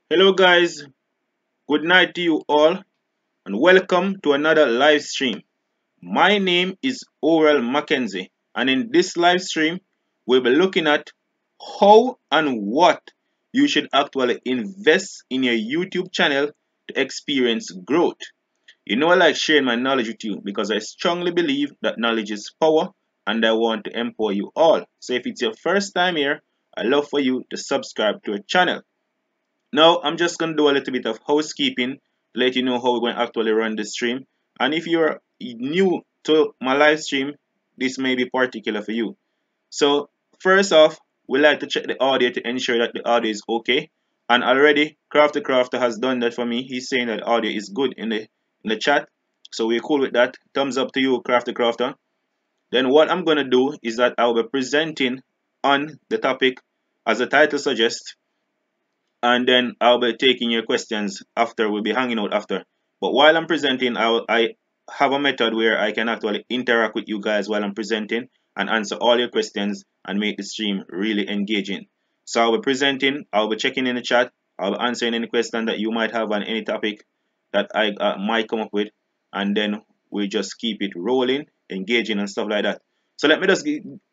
Hello guys, good night to you all and welcome to another live stream. My name is Orel Mackenzie and in this live stream we'll be looking at how and what you should actually invest in your YouTube channel to experience growth. You know I like sharing my knowledge with you because I strongly believe that knowledge is power and I want to empower you all. So if it's your first time here, I'd love for you to subscribe to our channel. Now, I'm just going to do a little bit of housekeeping to let you know how we're going to actually run the stream. And if you're new to my live stream, this may be particular for you. So, first off, we like to check the audio to ensure that the audio is okay. And already, Crafter has done that for me. He's saying that audio is good in the chat. So, we're cool with that. Thumbs up to you, Crafter. Then, what I'm going to do is that I'll be presenting on the topic as the title suggests, and then I'll be taking your questions after. We'll be hanging out after. But while I'm presenting, I have a method where I can actually interact with you guys while I'm presenting and answer all your questions and make the stream really engaging. So I'll be presenting, I'll be checking in the chat, I'll be answering any question that you might have on any topic that I might come up with, and then we just keep it rolling, engaging and stuff like that. So let me just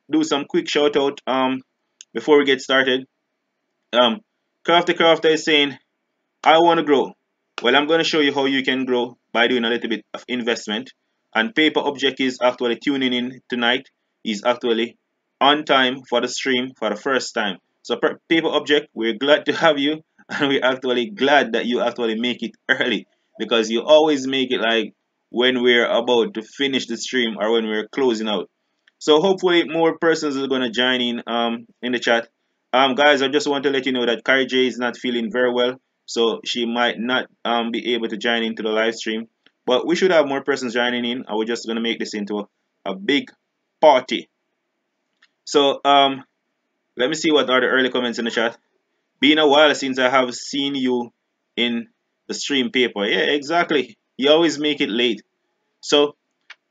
do some quick shout out before we get started. Um, Crafter is saying, I want to grow. Well, I'm going to show you how you can grow by doing a little bit of investment. And Paper Object is actually tuning in tonight. He's actually on time for the stream for the first time. So Paper Object, we're glad to have you. And we're actually glad that you actually make it early. Because you always make it like when we're about to finish the stream or when we're closing out. So hopefully more persons are going to join in the chat. Guys, I just want to let you know that Carrie J is not feeling very well, so she might not be able to join into the live stream. But we should have more persons joining in, and we're just gonna make this into a big party. So let me see what are the early comments in the chat. Been a while since I have seen you in the stream, Paper. Yeah, exactly. You always make it late. So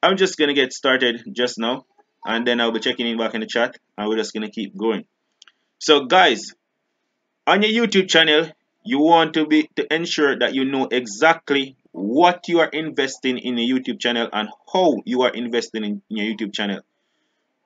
I'm just gonna get started just now, and then I'll be checking in back in the chat, and we're just gonna keep going. So guys, on your YouTube channel, you want to ensure that you know exactly what you are investing in your YouTube channel and how you are investing in your YouTube channel.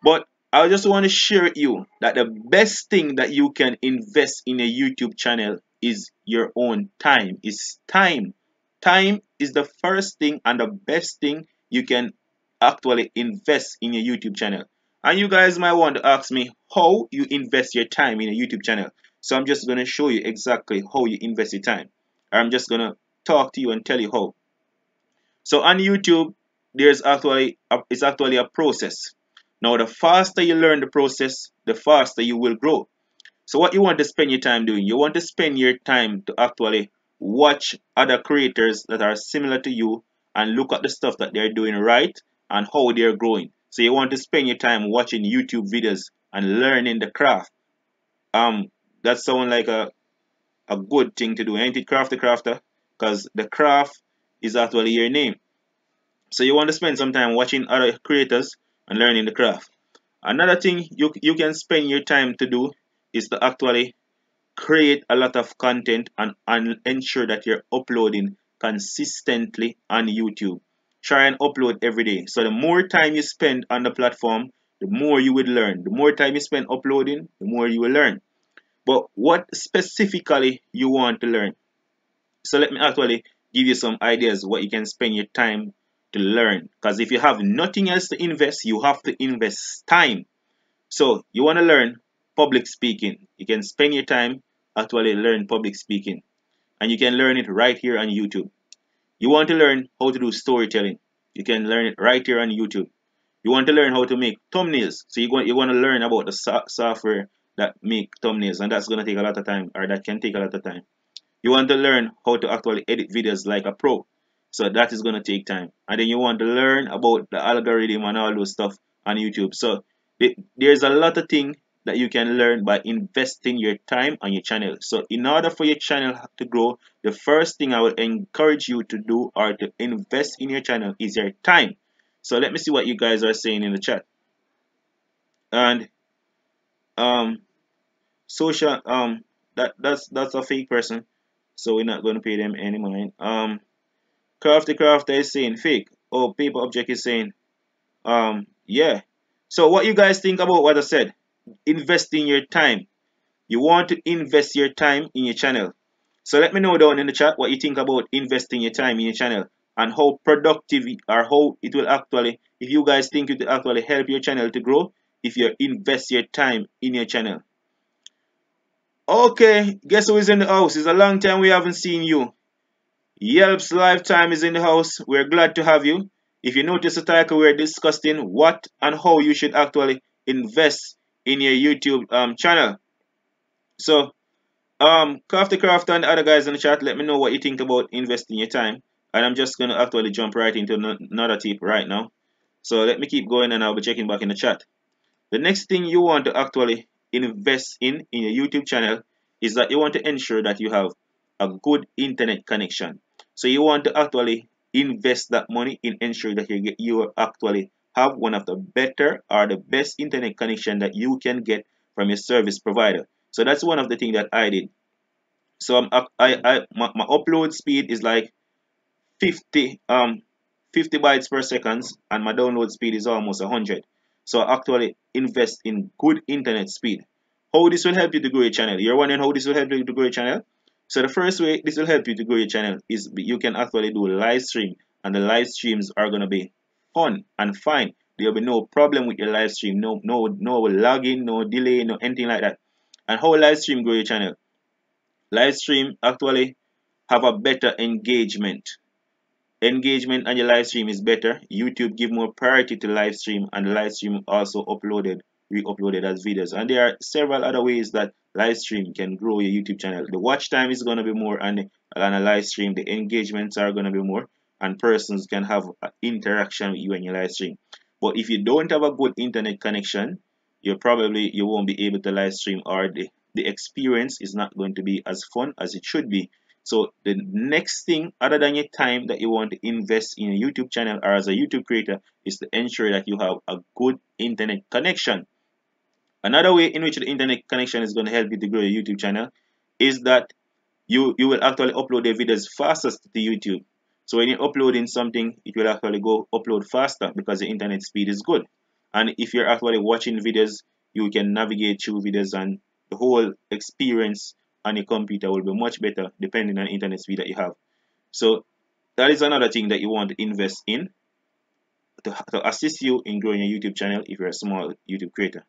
But I just want to share with you that the best thing that you can invest in a YouTube channel is your own time. Is time. Time is the first thing and the best thing you can actually invest in your YouTube channel. And you guys might want to ask me how you invest your time in a YouTube channel. So I'm just going to show you exactly how you invest your time. I'm just going to talk to you and tell you how. So on YouTube, it's actually a process. Now, the faster you learn the process, the faster you will grow. So what you want to spend your time doing? You want to spend your time to actually watch other creators that are similar to you and look at the stuff that they're doing right and how they're growing. So you want to spend your time watching YouTube videos and learning the craft. That sounds like a good thing to do, ain't it, Crafter? Because the craft is actually your name. So you want to spend some time watching other creators and learning the craft. Another thing you can spend your time to do is to actually create a lot of content and ensure that you're uploading consistently on YouTube. Try and upload every day. So the more time you spend on the platform, the more you will learn. The more time you spend uploading, the more you will learn. But what specifically you want to learn? So let me actually give you some ideas what you can spend your time to learn. Because if you have nothing else to invest, you have to invest time. So you want to learn public speaking. You can spend your time actually learn public speaking. And you can learn it right here on YouTube. You want to learn how to do storytelling. You can learn it right here on YouTube. You want to learn how to make thumbnails. So you want to learn about the software that make thumbnails. And that's going to take a lot of time, or that can take a lot of time. You want to learn how to actually edit videos like a pro. So that is going to take time. And then you want to learn about the algorithm and all those stuff on YouTube. So there's a lot of things that you can learn by investing your time on your channel. So in order for your channel to grow, the first thing I would encourage you to do or to invest in your channel is your time. So let me see what you guys are saying in the chat. And social that's a fake person. so we're not going to pay them any money. Crafter is saying fake. Oh, Paper Object is saying yeah. So what you guys think about what I said? Investing your time. You want to invest your time in your channel. So let me know down in the chat what you think about investing your time in your channel and how productive or how it will actually, if you guys think it will actually help your channel to grow if you invest your time in your channel. Okay, guess who is in the house? It's a long time we haven't seen you. Yelp's Lifetime is in the house. We're glad to have you. If you notice the title, we're discussing what and how you should actually invest in your YouTube channel. So, Craft and the other guys in the chat, let me know what you think about investing your time. And I'm just going to actually jump right into another tip right now. So let me keep going and I'll be checking back in the chat. The next thing you want to actually invest in your YouTube channel is that you want to ensure that you have a good internet connection. So you want to actually invest that money in ensuring that you actually have one of the better or the best internet connection that you can get from your service provider. So that's one of the things that I did. So my upload speed is like 50 bytes per second, and my download speed is almost 100. So I actually invest in good internet speed. How this will help you to grow your channel? You're wondering how this will help you to grow your channel? So the first way this will help you to grow your channel is you can actually do a live stream, and the live streams are gonna be fun and fine. There'll be no problem with your live stream, no lagging, no delay, no anything like that. And how live stream grow your channel? Live stream actually have a better engagement. Engagement on your live stream is better. YouTube give more priority to live stream, and the live stream also re-uploaded as videos. And there are several other ways that live stream can grow your YouTube channel. The watch time is going to be more on a live stream. The engagements are going to be more, and persons can have interaction with you in your live stream. But if you don't have a good internet connection, you won't be able to live stream, or the experience is not going to be as fun as it should be. So the next thing other than your time that you want to invest in a YouTube channel or as a YouTube creator is to ensure that you have a good internet connection. Another way in which the internet connection is going to help you to grow your YouTube channel is that you will actually upload the videos fastest to YouTube. So when you're uploading something, it will actually go upload faster because the internet speed is good. And if you're actually watching videos, you can navigate through videos, and the whole experience on your computer will be much better depending on internet speed that you have. So that is another thing that you want to invest in to assist you in growing your YouTube channel if you're a small YouTube creator.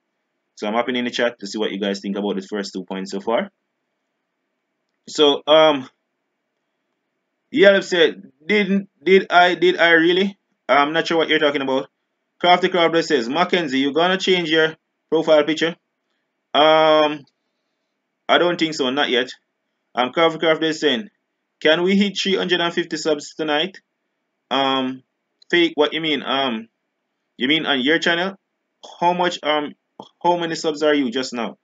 So I'm hopping in the chat to see what you guys think about the first 2 points so far. So Yelp said, did I really? I'm not sure what you're talking about. Crafty Crowder says, Mackenzie, you gonna change your profile picture? I don't think so, not yet. Crafty Crowder is saying, can we hit 350 subs tonight? Fake, what you mean? You mean on your channel? How many subs are you just now?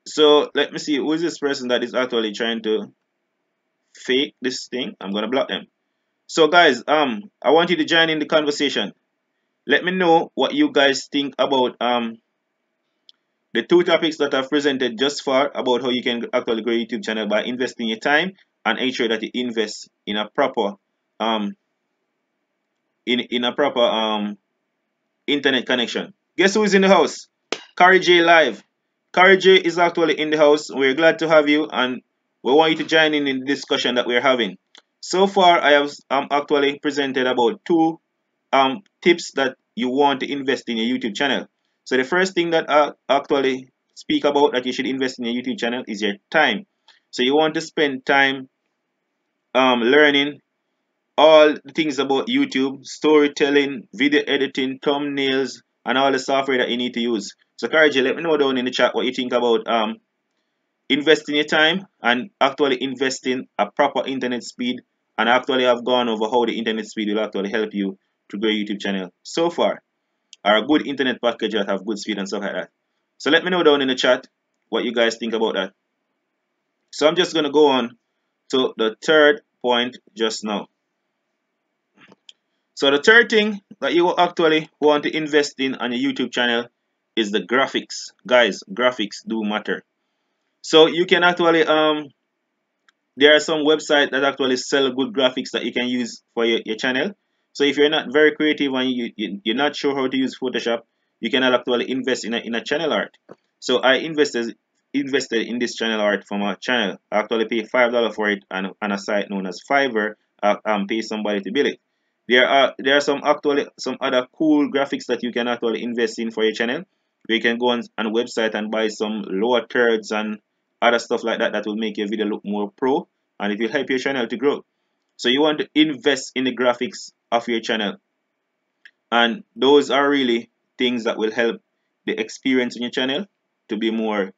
So let me see, who is this person that is actually trying to fake this thing? I'm gonna block them. So guys, I want you to join in the conversation. Let me know what you guys think about the 2 topics that I've presented just far about how you can actually grow your YouTube channel by investing your time and ensure that you invest in a proper internet connection. Guess who is in the house? Carrie J Live. Carrie J is actually in the house. We're glad to have you, and we want you to join in the discussion that we're having. So far, I have actually presented about 2 tips that you want to invest in your YouTube channel. So the first thing that I actually speak about that you should invest in your YouTube channel is your time. So you want to spend time learning all the things about YouTube, storytelling, video editing, thumbnails, and all the software that you need to use. So Karji, let me know down in the chat what you think about investing your time and actually investing a proper internet speed, and actually have gone over how the internet speed will actually help you to grow your YouTube channel so far, or a good internet package that have good speed and stuff like that. So let me know down in the chat what you guys think about that. So I'm just going to go on to the third point just now. So the third thing that you actually want to invest in on your YouTube channel is the graphics. Guys, graphics do matter. So you can actually there are some websites that actually sell good graphics that you can use for your channel. So if you're not very creative and you're not sure how to use Photoshop, you can actually invest in a channel art. So I invested in this channel art from a channel. I actually pay $5 for it on a site known as Fiverr. Pay somebody to build it. There are some other cool graphics that you can actually invest in for your channel. You can go on a website and buy some lower thirds and other stuff like that that will make your video look more pro, and it will help your channel to grow. So you want to invest in the graphics of your channel, and those are really things that will help the experience in your channel to be more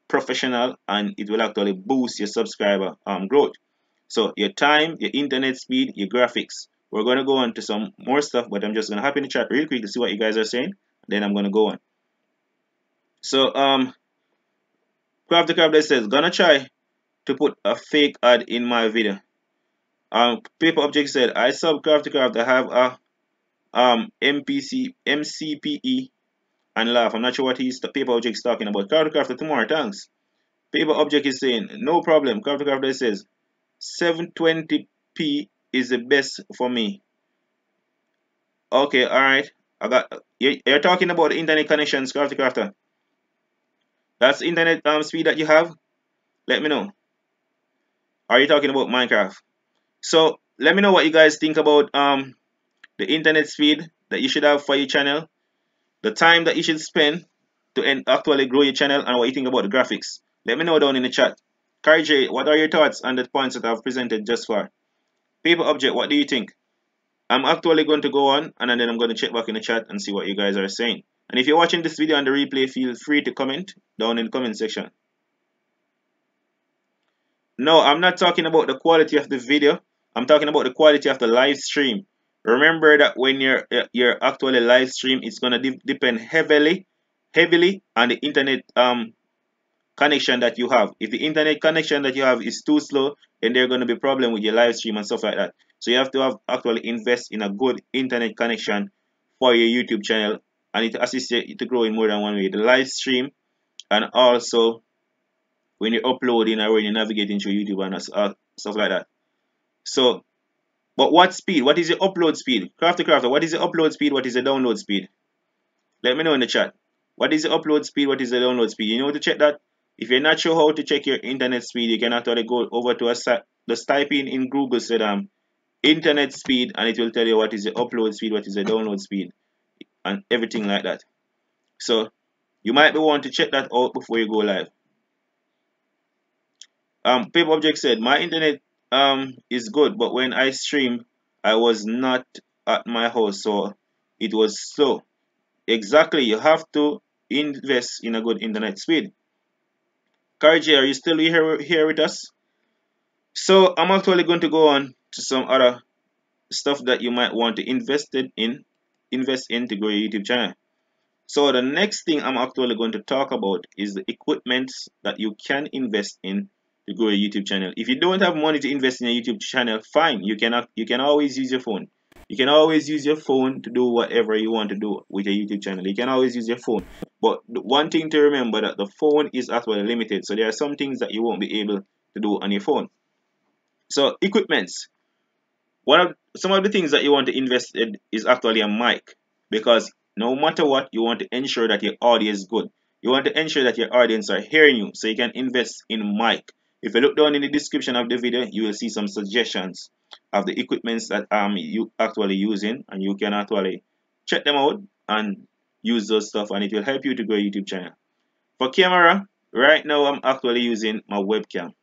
professional, and it will actually boost your subscriber growth. So your time, your internet speed, your graphics. We're going to go on to some more stuff, but I'm just going to hop in the chat real quick to see what you guys are saying, then I'm going to go on. So Craft the Crab says, gonna try to put a fake ad in my video. Paper Object said, I sub Craft to Craft. I have a MCPE and laugh. I'm not sure what Paper Object is talking about. Craft to Craft tomorrow, thanks. Paper Object is saying, no problem. Craft to Craft says, 720p is the best for me. Okay, alright. You're talking about the internet connections, Craft to Crafter. That's internet speed that you have? Let me know. Are you talking about Minecraft? So let me know what you guys think about the internet speed that you should have for your channel, the time that you should spend to actually grow your channel, and what you think about the graphics. Let me know down in the chat. Carrie J, what are your thoughts on the points that I've presented just far? Paper Object, what do you think? I'm actually going to go on and then I'm going to check back in the chat and see what you guys are saying. And if you're watching this video on the replay, feel free to comment down in the comment section. No, I'm not talking about the quality of the video. I'm talking about the quality of the live stream. Remember that when you're actually live stream, it's gonna depend heavily on the internet connection that you have. If the internet connection that you have is too slow, then there's gonna be problem with your live stream and stuff like that. So you have to actually invest in a good internet connection for your YouTube channel, and it assists you to grow in more than one way. The live stream, and also when you're uploading or when you're navigating through YouTube and stuff like that. So, but what speed? What is your upload speed? Crafter, what is the upload speed? What is the download speed? Let me know in the chat. What is the upload speed? What is the download speed? You know to check that? If you're not sure how to check your internet speed, you can actually go over to a site. Just type in Google said internet speed, and it will tell you what is the upload speed, what is the download speed, and everything like that. So you might be wanting to check that out before you go live. Paper Object said, my internet is good, but when I stream, I was not at my house, so it was slow. Exactly, you have to invest in a good internet speed. Karji, are you still here with us? So I'm actually going to go on to some other stuff that you might want to invest in to grow your YouTube channel. So the next thing I'm actually going to talk about is the equipment that you can invest in to grow your YouTube channel. If you don't have money to invest in a YouTube channel, fine. You can always use your phone. You can always use your phone to do whatever you want to do with your YouTube channel. You can always use your phone. But the one thing to remember that the phone is actually limited. So there are some things that you won't be able to do on your phone. So equipments. Some of the things that you want to invest in is actually a mic, because no matter what, you want to ensure that your audio is good. You want to ensure that your audience are hearing you, so you can invest in mic. If you look down in the description of the video, you will see some suggestions of the equipments that you actually using, and you can actually check them out and use those stuff, and it will help you to grow a YouTube channel. For camera, right now I'm actually using my webcam,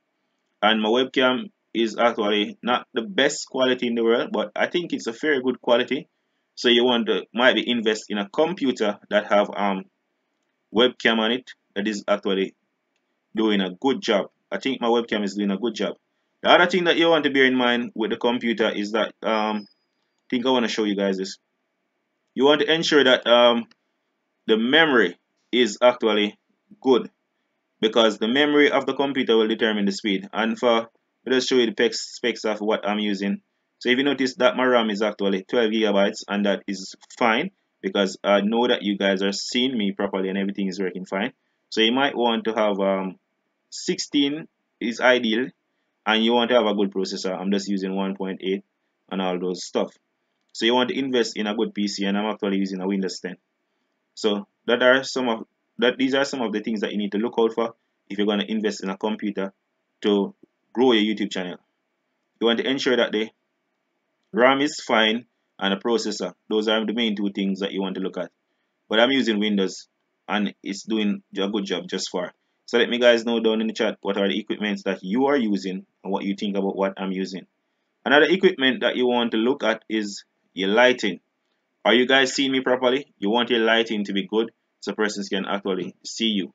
and my webcam is actually not the best quality in the world, but I think it's a very good quality. So you might be invest in a computer that have webcam on it that is actually doing a good job. I think my webcam is doing a good job. The other thing that you want to bear in mind with the computer is that I think I want to show you guys this. You want to ensure that the memory is actually good, because the memory of the computer will determine the speed. And let us show you the specs of what I'm using. So if you notice that my RAM is actually 12 gigabytes, and that is fine because I know that you guys are seeing me properly and everything is working fine. So you might want to have 16 is ideal, and you want to have a good processor. I'm just using 1.8 and all those stuff. So you want to invest in a good PC, and I'm actually using a Windows 10. So these are some of the things that you need to look out for if you're going to invest in a computer to grow your YouTube channel. You want to ensure that the RAM is fine and the processor. Those are the main two things that you want to look at. But I'm using Windows and it's doing a good job just far. So let me guys know down in the chat what are the equipments that you are using and what you think about what I'm using. Another equipment that you want to look at is your lighting. Are you guys seeing me properly? You want your lighting to be good so persons can actually see you.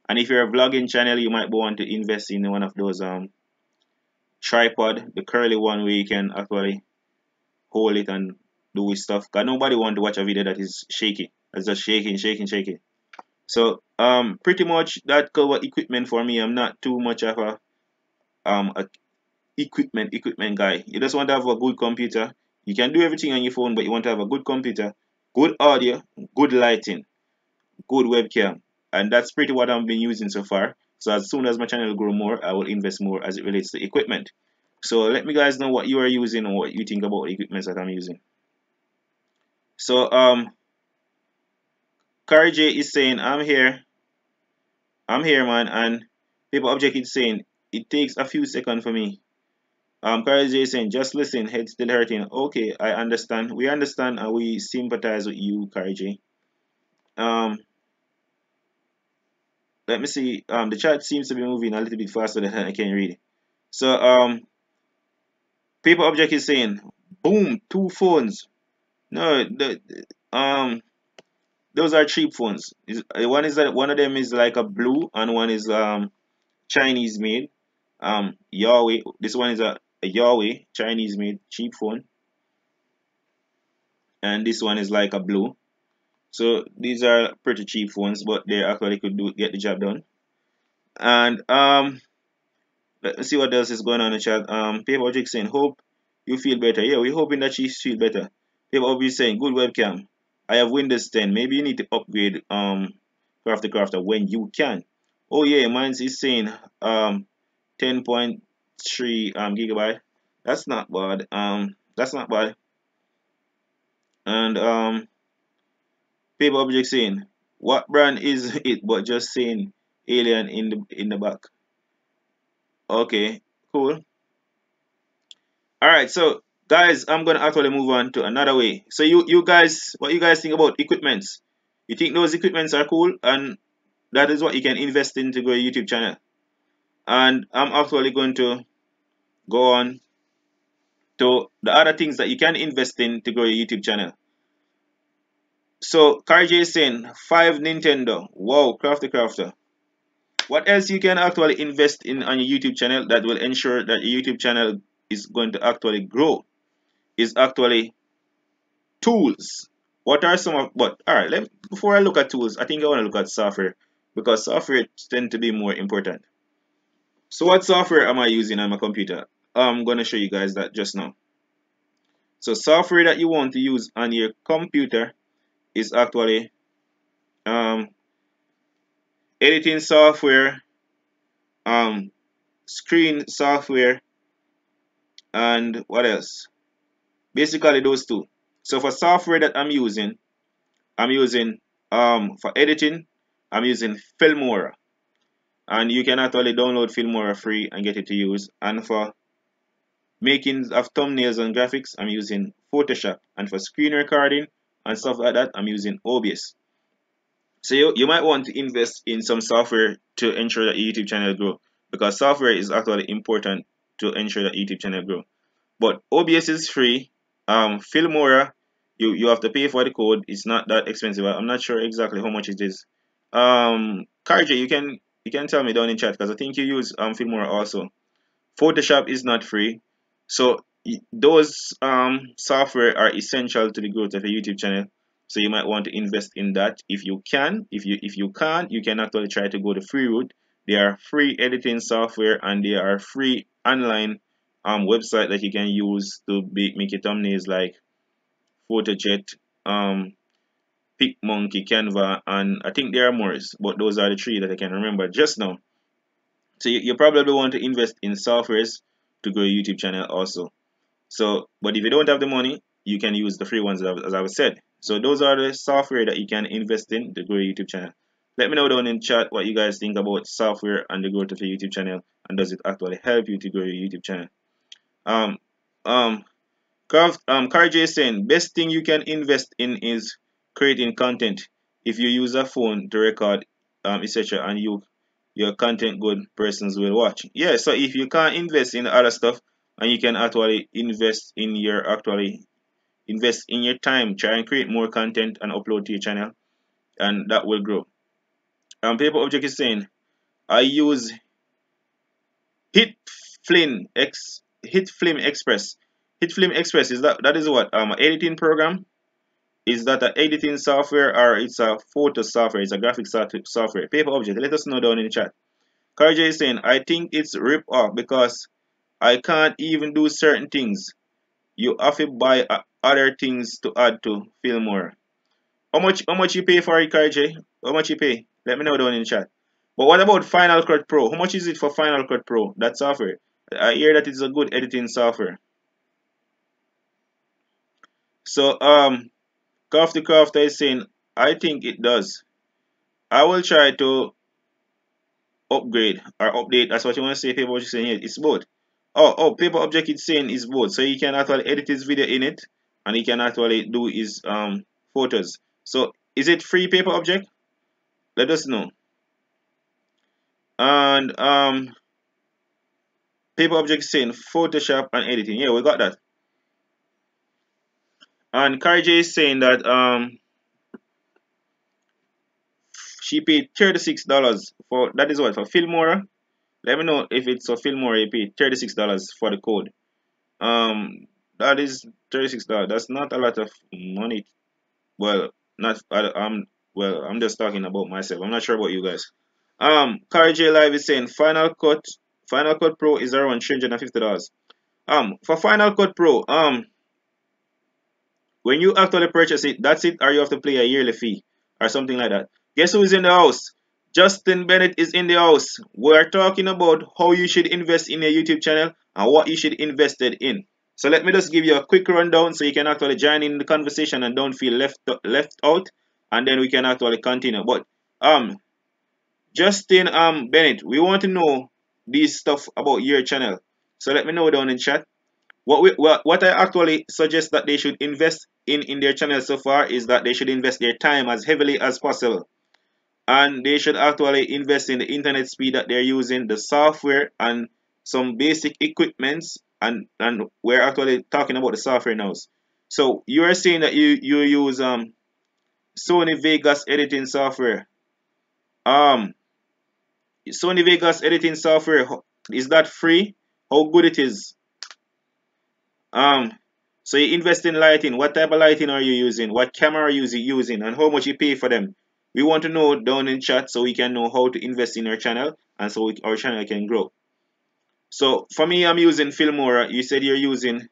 And if you're a vlogging channel, you might want to invest in one of those tripod, the curly one where you can actually hold it and do stuff. Cause nobody want to watch a video that is shaky. It's just shaking, shaking, shaking. So pretty much that cover equipment for me. I'm not too much of a equipment guy. You just want to have a good computer. You can do everything on your phone, but you want to have a good computer, good audio, good lighting, good webcam, and that's pretty what I've been using so far. So as soon as my channel grow more, I will invest more as it relates to equipment. So let me guys know what you are using and what you think about the equipment that I'm using. So Kari J is saying I'm here man, and Paper Object is saying it takes a few seconds for me. Kari J is saying just listen, head still hurting. Okay, I understand. We understand and we sympathize with you, Kari J. Let me see. The chat seems to be moving a little bit faster than I can read. So Paper Object is saying, boom, two phones. No, those are cheap phones. One of them is like a blue and one is Chinese made. Huawei. This one is a Huawei Chinese made cheap phone, and this one is like a blue. So these are pretty cheap phones, but they actually could get the job done. And let's see what else is going on in the chat. Paper Object saying, hope you feel better. Yeah, we're hoping that she feel better. Paper Object saying, good webcam. I have Windows 10. Maybe you need to upgrade Crafter when you can. Oh yeah, mine is saying 10.3 gigabyte. That's not bad. That's not bad. And Paper Object saying, what brand is it? But just saying alien in the back. Okay, cool. Alright, so guys, I'm gonna actually move on to another way. So you guys, what you guys think about equipments? You think those equipments are cool, and that is what you can invest in to grow your YouTube channel. And I'm actually going to go on to the other things that you can invest in to grow your YouTube channel. So Karj is saying 5 Nintendo. Wow, crafter. What else you can actually invest in on your YouTube channel that will ensure that your YouTube channel is going to actually grow is actually tools. What are some of but alright, before I look at tools, I think I want to look at software because software tend to be more important. So what software am I using on my computer? I'm gonna show you guys that just now. So software that you want to use on your computer is actually editing software, screen software, and what else? Basically those two. So for software that I'm using for editing, I'm using Filmora. And you can actually download Filmora free and get it to use. And for making of thumbnails and graphics, I'm using Photoshop. And for screen recording and stuff like that, I'm using OBS. So you might want to invest in some software to ensure that your YouTube channel grow, because software is actually important to ensure that YouTube channel grow. But OBS is free. Filmora, you have to pay for the code. It's not that expensive. I'm not sure exactly how much it is. Karja, you can tell me down in chat because I think you use Filmora also. Photoshop is not free. So those software are essential to the growth of a YouTube channel. So you might want to invest in that if you can. If you can't, you can actually try to go the free route. They are free editing software and they are free online website that you can use to make your thumbnails like PhotoJet, PicMonkey, Canva, and I think there are more, but those are the three that I can remember just now. So you probably want to invest in softwares to grow your YouTube channel also. So, but if you don't have the money, you can use the free ones as I was said. So those are the software that you can invest in to grow your YouTube channel. Let me know down in chat what you guys think about software and the growth of your YouTube channel, and does it actually help you to grow your YouTube channel? Um, um, Carj is saying best thing you can invest in is creating content. If you use a phone to record, etc., and your content good, persons will watch. Yeah, so if you can't invest in other stuff, and you can actually invest in your time, try and create more content and upload to your channel, and that will grow. Paper Object is saying I use Hit Hit Film Express. Hit Film Express is that is what editing program. Is that an editing software or it's a photo software? It's a graphic software. Paper Object, let us know down in the chat. Karj is saying, I think it's rip off because I can't even do certain things. You have to buy other things to add to Filmora. How much you pay for it, Karj? How much you pay? Let me know down in the chat. But what about Final Cut Pro? How much is it for Final Cut Pro? That software. I hear that it's a good editing software. So Crafty Crafter is saying, I think it does. I will try to upgrade or update. That's what you want to say. Paper Object is saying here. It's both. Oh, Paper Object is saying it's both. So he can actually edit his video in it, and he can actually do his photos. So is it free, Paper Object? Let us know. And Paper Object is saying Photoshop and editing. Yeah, we got that. And Karj is saying that she paid $36 for that is what for Filmora. Let me know if it's for Filmora. You paid $36 for the code. That is $36. That's not a lot of money. Well, not I'm just talking about myself. I'm not sure about you guys. Carl J Live is saying Final Cut Pro is around $350. For Final Cut Pro, when you actually purchase it, that's it, or you have to pay a yearly fee or something like that. Guess who is in the house? Justin Bennett is in the house. We're talking about how you should invest in your YouTube channel and what you should invest it in. So let me just give you a quick rundown so you can actually join in the conversation and don't feel left out, and then we can actually continue. But Justin Bennett, we want to know this stuff about your channel. So let me know down in chat. What I actually suggest that they should invest in their channel so far is that they should invest their time as heavily as possible. And they should actually invest in the internet speed that they're using, the software, and some basic equipments. And we're actually talking about the software now. So you are saying that you use Sony Vegas editing software. Sony Vegas editing software, is that free? How good it is? So you invest in lighting. What type of lighting are you using? What camera are you using? And how much you pay for them? We want to know down in chat so we can know how to invest in our channel and so our channel can grow. So for me, I'm using Filmora. You said you're using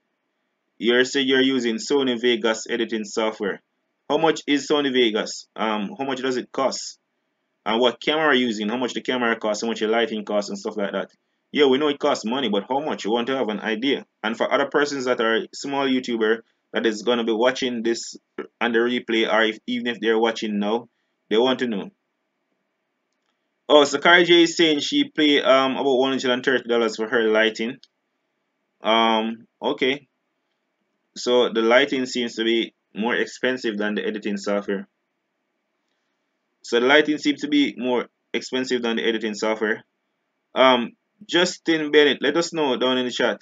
Sony Vegas editing software. How much is Sony Vegas? How much does it cost? And what camera are you using? How much the camera costs? How much your lighting costs and stuff like that. Yeah, we know it costs money, but how much? You want to have an idea. And for other persons that are small YouTuber that is gonna be watching this on the replay, or even if they're watching now, they want to know. Oh, so Kari J is saying she pay about $130 for her lighting. Okay. So the lighting seems to be more expensive than the editing software. So the lighting seems to be more expensive than the editing software. Justin Bennett, let us know down in the chat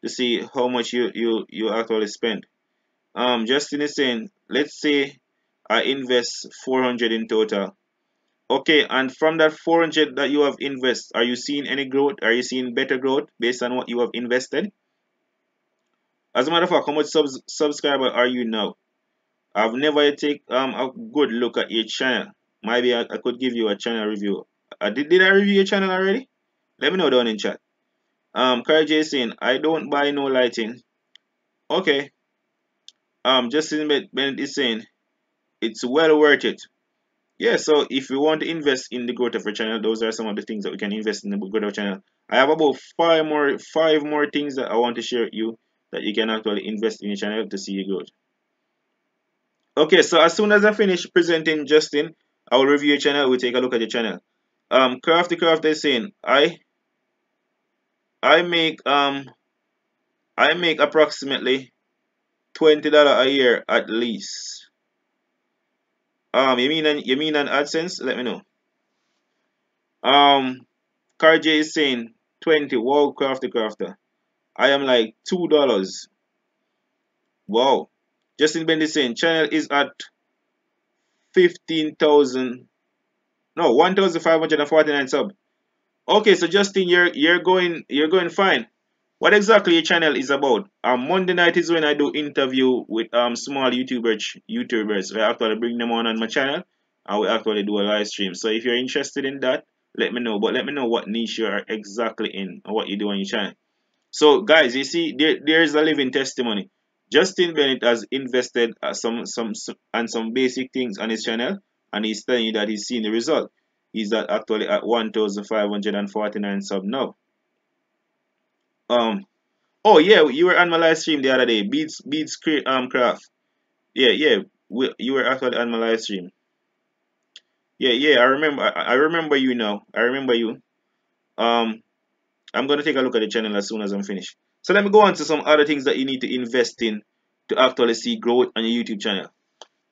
to see how much you actually spend. Justin is saying, let's say I invest 400 in total. Okay, and from that 400 that you have invested, are you seeing any growth? Are you seeing better growth based on what you have invested? As a matter of fact, how much subscriber are you now? I've never take a good look at your channel. Maybe I could give you a channel review. Did I review your channel already? Let me know down in chat. Kyle J saying, I don't buy no lighting. Okay. Justin Bennett is saying, it's well worth it. yeah, so if you want to invest in the growth of your channel, those are some of the things that we can invest in the growth of your channel. I have about five more things that I want to share with you that you can actually invest in your channel to see your growth. Okay, so as soon as I finish presenting Justin, I will review your channel. We'll take a look at your channel. Crafty is saying I make I make approximately $20 a year at least. You mean an AdSense? Let me know. CarJ is saying 20. Wow, Crafter. I am like $2. Wow. Justin Bendy saying channel is at 15,000. No, 1,549 sub. Okay, so Justin, you're going fine. What exactly your channel is about? Monday night is when I do interview with small YouTubers. I actually bring them on my channel and we actually do a live stream. So if you're interested in that, let me know. But let me know what niche you are exactly in and what you do on your channel. So guys, you see, there's a living testimony. Justin Bennett has invested some basic things on his channel, and he's telling you that he's seen the result. He's actually at 1,549 sub now. Um, oh yeah, you were on my live stream the other day. Beats Craft. Yeah. You were actually on my live stream. Yeah. I remember you now. I remember you. Um, I'm gonna take a look at the channel as soon as I'm finished. So let me go on to some other things that you need to invest in to actually see growth on your YouTube channel.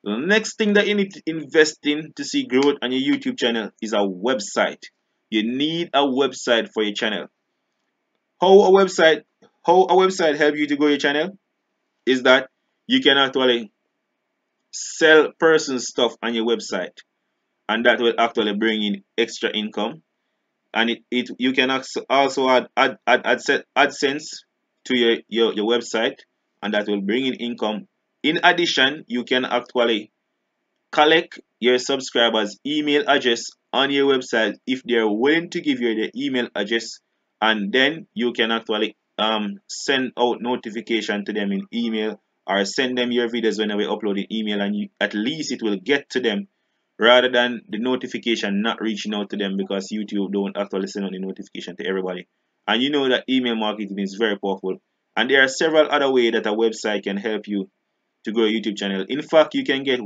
The next thing that you need to invest in to see growth on your YouTube channel is a website. You need a website for your channel. How a website help you to grow your channel is that you can actually sell person stuff on your website, and that will actually bring in extra income. And you can also add AdSense to your website, and that will bring in income. In addition, you can actually collect your subscribers' email address on your website if they are willing to give you the email address, and then you can actually send out notification to them in email or send them your videos whenever you upload an email, and at least it will get to them rather than the notification not reaching out to them, because YouTube don't actually send out the notification to everybody. And you know that email marketing is very powerful, and there are several other ways that a website can help you to grow a YouTube channel. In fact, you can get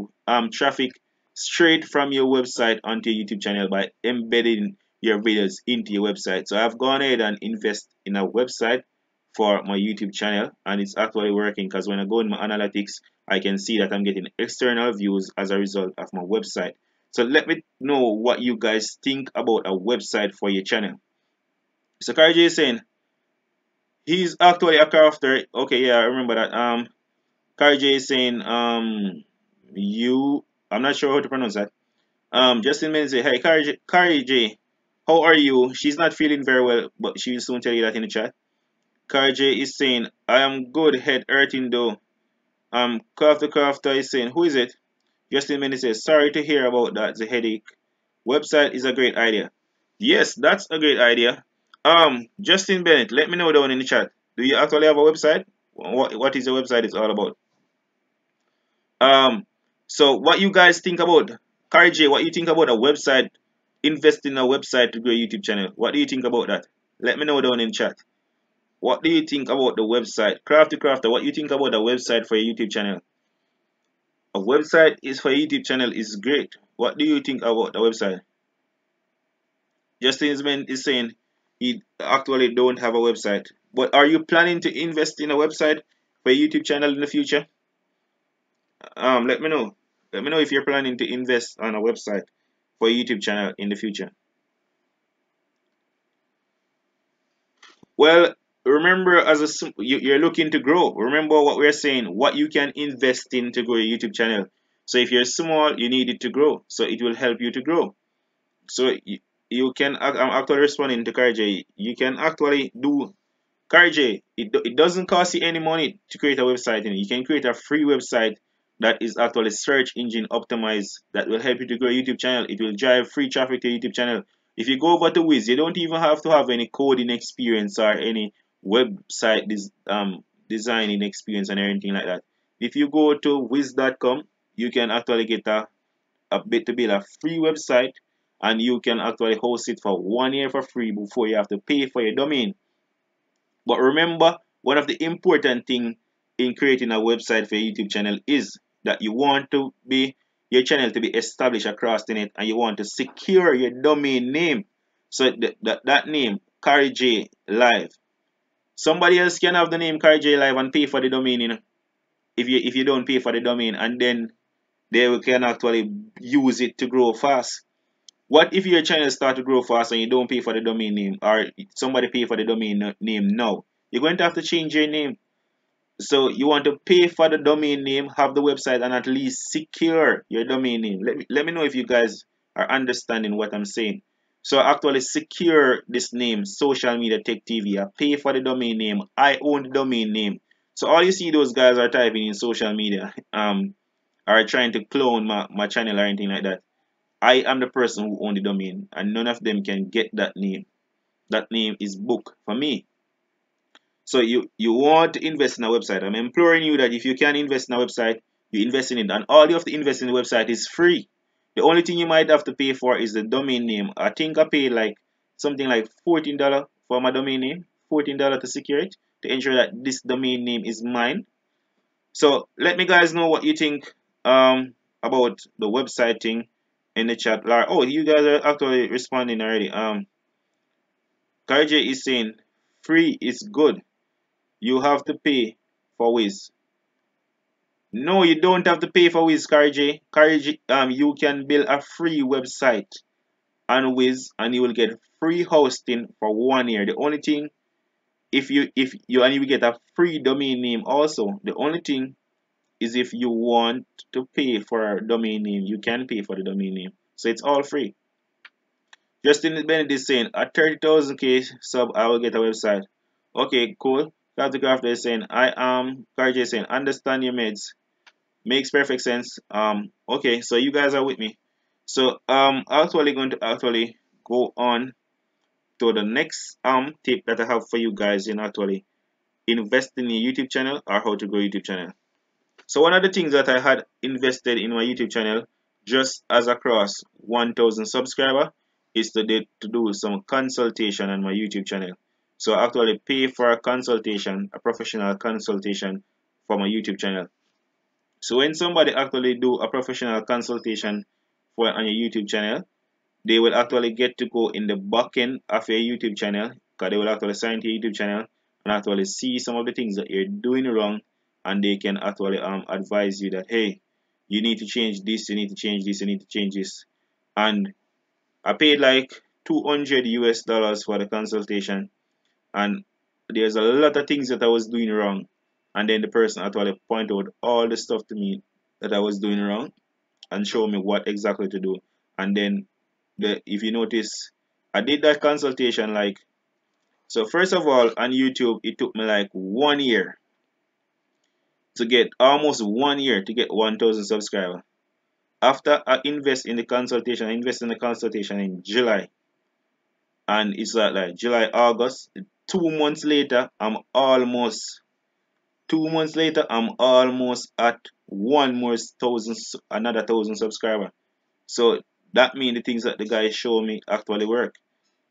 traffic straight from your website onto your YouTube channel by embedding your videos into your website. So I've gone ahead and invest in a website for my YouTube channel, and it's actually working, because when I go in my analytics, I can see that I'm getting external views as a result of my website. So let me know what you guys think about a website for your channel. So Karji is saying he's actually a crafter. Okay, yeah, I remember that. Kari J is saying, I'm not sure how to pronounce that. Justin Min say, hey, Kari J, how are you? She's not feeling very well, but she will soon tell you that in the chat. Kari J is saying, I am good, head hurting though. Crafter is saying, who is it? Justin Min says, sorry to hear about that, the headache. Website is a great idea. Yes, that's a great idea. Justin Bennett, let me know down in the chat. Do you actually have a website? What is the website is all about? So what you guys think about, Kari J, what you think about a website, invest in a website to grow a YouTube channel? What do you think about that? Let me know down in chat. What do you think about the website? Crafter, what you think about a website for a YouTube channel? A website is for a YouTube channel is great. What do you think about the website? Justin is saying he actually don't have a website. But are you planning to invest in a website for a YouTube channel in the future? Let me know. Let me know if you're planning to invest on a website for a YouTube channel in the future. Well, remember, you're looking to grow. Remember what we're saying, what you can invest in to grow your YouTube channel. So if you're small, you need it to grow. So it will help you to grow. So you can, I'm actually responding to Karj. You can actually do, Karj, it doesn't cost you any money to create a website. You can create a free website that is actually search engine optimized, that will help you to grow a YouTube channel. It will drive free traffic to your YouTube channel. If you go over to Wiz, you don't even have to have any coding experience or any website designing experience and anything like that. If you go to wiz.com, you can actually get a bit to build a free website, and you can actually host it for 1 year for free before you have to pay for your domain. But remember, one of the important thing in creating a website for your YouTube channel is that you want to be your channel to be established across the net, and you want to secure your domain name. So that name, Carrie J Live. Somebody else can have the name Carrie J Live and pay for the domain, if you don't pay for the domain, and then they can actually use it to grow fast. What if your channel start to grow fast and you don't pay for the domain name, or somebody pay for the domain name now? You're going to have to change your name. So you want to pay for the domain name, have the website, and at least secure your domain name. Let me know if you guys are understanding what I'm saying. So actually secure this name, Social Media Tech TV. I pay for the domain name. I own the domain name. So all you see those guys are typing in social media, are trying to clone my channel or anything like that. I am the person who owns the domain, and none of them can get that name. That name is booked for me. So you want to invest in a website. I'm imploring you that if you can invest in a website, you invest in it. And all you have to invest in the website is free. The only thing you might have to pay for is the domain name. I think I paid like something like $14 for my domain name. $14 to secure it, to ensure that this domain name is mine. So let me guys know what you think about the website thing in the chat. Oh, you guys are actually responding already. Karj is saying free is good. You have to pay for Wiz. No, you don't have to pay for Wiz, Karj. Karj, you can build a free website on Wiz, and you will get free hosting for 1 year. The only thing, if you and you will get a free domain name also. The only thing is, if you want to pay for a domain name, you can pay for the domain name. So it's all free. Justin Bennett is saying, at 30,000k sub, I will get a website. Okay, cool. Captain Crafter is saying, I am Karj saying, understand your meds. Makes perfect sense. Okay, so you guys are with me. So actually going to actually go on to the next tip that I have for you guys in actually investing in your YouTube channel, or how to grow YouTube channel. So one of the things that I had invested in my YouTube channel, just as across 1,000 subscriber, is to do some consultation on my YouTube channel. So I actually pay for a consultation, a professional consultation for my YouTube channel. So when somebody actually do a professional consultation on your YouTube channel, they will actually get to go in the back end of your YouTube channel, because they will actually sign to your YouTube channel and actually see some of the things that you're doing wrong, and they can actually advise you that, hey, you need to change this, you need to change this, you need to change this. And I paid like $200 for the consultation, and there's a lot of things that I was doing wrong, and then the person actually pointed out all the stuff to me that I was doing wrong and show me what exactly to do. And then if you notice, I did that consultation like, so first of all, on YouTube it took me like 1 year to get, almost 1 year to get 1,000 subscribers. After I invest in the consultation, I invest in the consultation in July, and it's like July, August. 2 months later, I'm almost 2 months later, I'm almost at another 1,000 subscribers. So that means the things that the guy showed me actually work.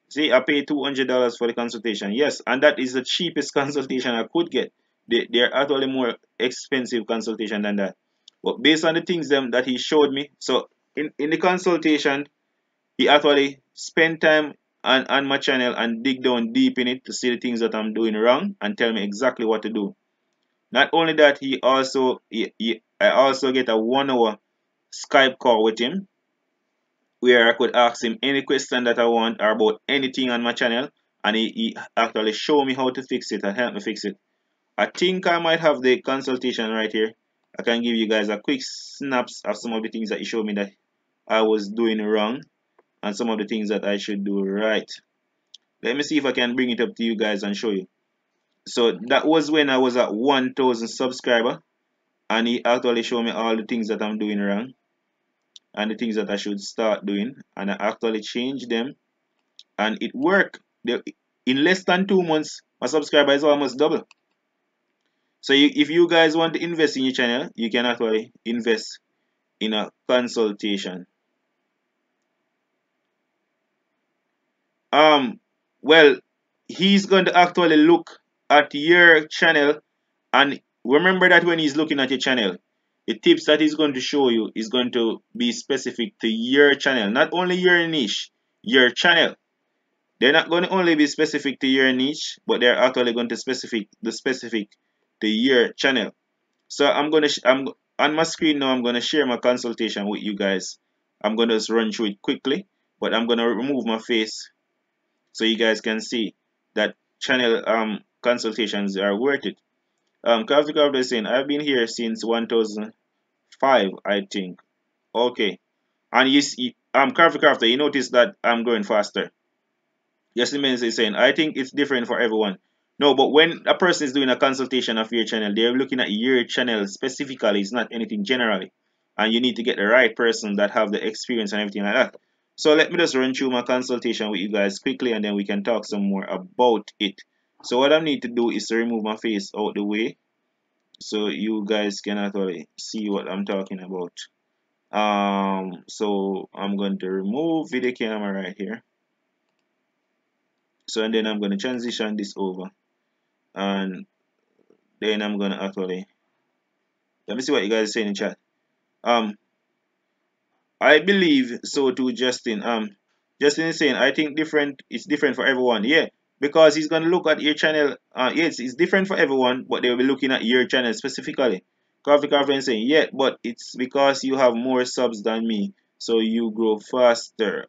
See, I paid $200 for the consultation. Yes, and that is the cheapest consultation I could get. They're actually more expensive consultation than that. But based on the things that he showed me, so in the consultation, he actually spent time on my channel and dig down deep in it to see the things that I'm doing wrong and tell me exactly what to do. Not only that, I also get a 1 hour Skype call with him, where I could ask him any question that I want or about anything on my channel, and he actually showed me how to fix it and help me fix it. I think I might have the consultation right here. I can give you guys a quick snaps of some of the things that he showed me that I was doing wrong, and some of the things that I should do right. Let me see if I can bring it up to you guys and show you. So that was when I was at 1,000 subscriber, and he actually showed me all the things that I'm doing wrong and the things that I should start doing, and I actually changed them, and it worked. In less than 2 months, my subscriber is almost double. So if you guys want to invest in your channel, you can actually invest in a consultation. um well, he's going to actually look at your channel, and remember that when he's looking at your channel, the tips that he's going to show you is going to be specific to your channel, not only your niche, your channel. They're not going to only be specific to your niche, but they're actually going to specific to your channel. So I'm on my screen now. I'm gonna share my consultation with you guys. I'm gonna just run through it quickly, but I'm gonna remove my face so you guys can see that channel consultations are worth it. Crafty Craft is saying I've been here since 1005, I think. Okay, and you see, Crafty Crafter, you notice that I'm going faster. Justin Benz is saying, I think it's different for everyone. No, but when a person is doing a consultation of your channel, they're looking at your channel specifically. It's not anything generally. And you need to get the right person that have the experience and everything like that. So let me just run through my consultation with you guys quickly, and then we can talk some more about it. So what I need to do is to remove my face out the way so you guys can actually see what I'm talking about. So I'm going to remove video camera right here. So and then I'm going to transition this over, and then I'm going to actually, let me see what you guys say in the chat. um I believe so too, Justin. Justin is saying I think different, it's different for everyone. Yeah, because he's going to look at your channel. Yes, it's different for everyone, but they'll be looking at your channel specifically. Coffee is saying, yeah, but it's because you have more subs than me, so you grow faster.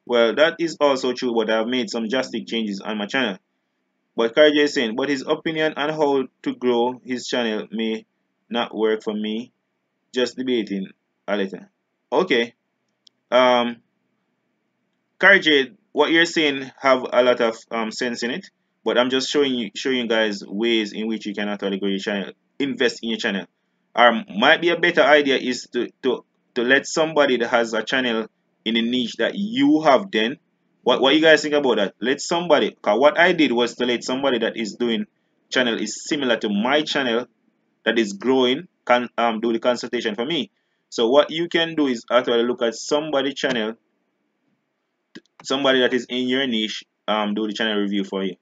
Well, that is also true, but I've made some drastic changes on my channel. But Karja is saying, but his opinion on how to grow his channel may not work for me. Just debating a little. Okay. Um, Karja, what you're saying have a lot of sense in it, but I'm just showing you guys ways in which you can actually grow your channel, invest in your channel. Might be a better idea is to let somebody that has a channel in a niche that you have then. What you guys think about that? Let somebody, cause what I did was to let somebody that is doing channel is similar to my channel that is growing can do the consultation for me. So what you can do is actually look at somebody channel, somebody that is in your niche, do the channel review for you.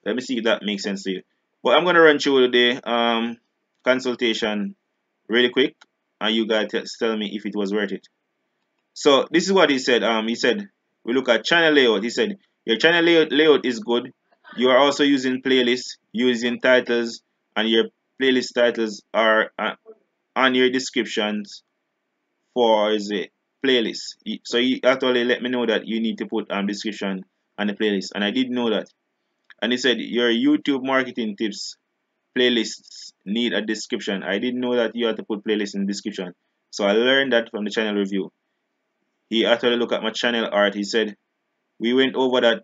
Let me see if that makes sense to you. But I'm gonna run through the consultation really quick, and you guys tell me if it was worth it. So this is what he said. He said we look at channel layout. He said your channel layout is good. You are also using playlists, using titles, and your playlist titles are on your descriptions for the playlist. So he actually let me know that you need to put description on the playlist, and I didn't know that. And he said your YouTube marketing tips playlists need a description. I didn't know that you had to put playlist in the description. So I learned that from the channel review. He actually looked at my channel art. He said we went over that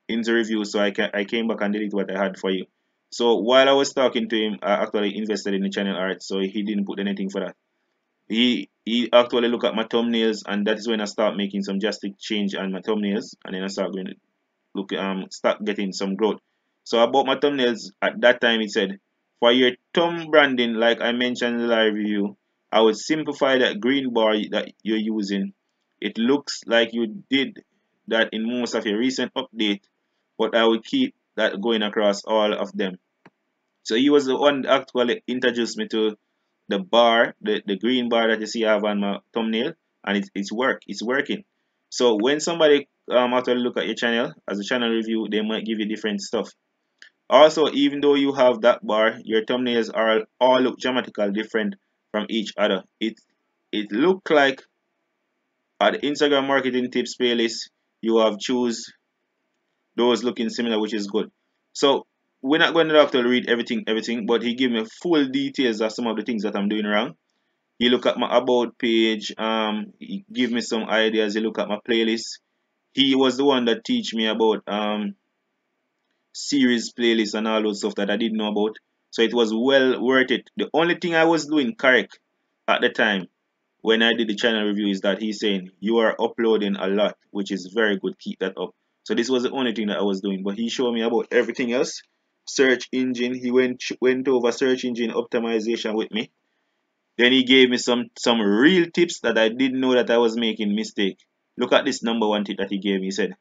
in the review, so I came back and deleted what I had for you. So while I was talking to him, I actually invested in the channel art, so he didn't put anything for that. He actually looked at my thumbnails, and that is when I start making some drastic change on my thumbnails, and then I start going to start getting some growth. So about my thumbnails at that time, he said for your thumb branding, like I mentioned in the live review, I would simplify that green bar that you're using. It looks like you did that in most of your recent update, but I will keep that going across all of them. So he was the one that actually introduced me to the bar, the green bar that you see I have on my thumbnail, and it's working. So when somebody actually look at your channel as a channel review, they might give you different stuff. Also, even though you have that bar, your thumbnails are all look dramatically different from each other. It look like at the Instagram marketing tips playlist you have choose those looking similar, which is good. So we're not going to have to read everything, but he gave me full details of some of the things that I'm doing wrong. He look at my about page, he give me some ideas. He look at my playlist. He was the one that teach me about series playlists and all those stuff that I didn't know about. So it was well worth it. The only thing I was doing correct at the time when I did the channel review is that he's saying you are uploading a lot, which is very good. Keep that up. So this was the only thing that I was doing, but he showed me about everything else. Search engine. He went over search engine optimization with me. Then he gave me some real tips that I didn't know that I was making mistake. Look at this number one tip that he gave me. He said,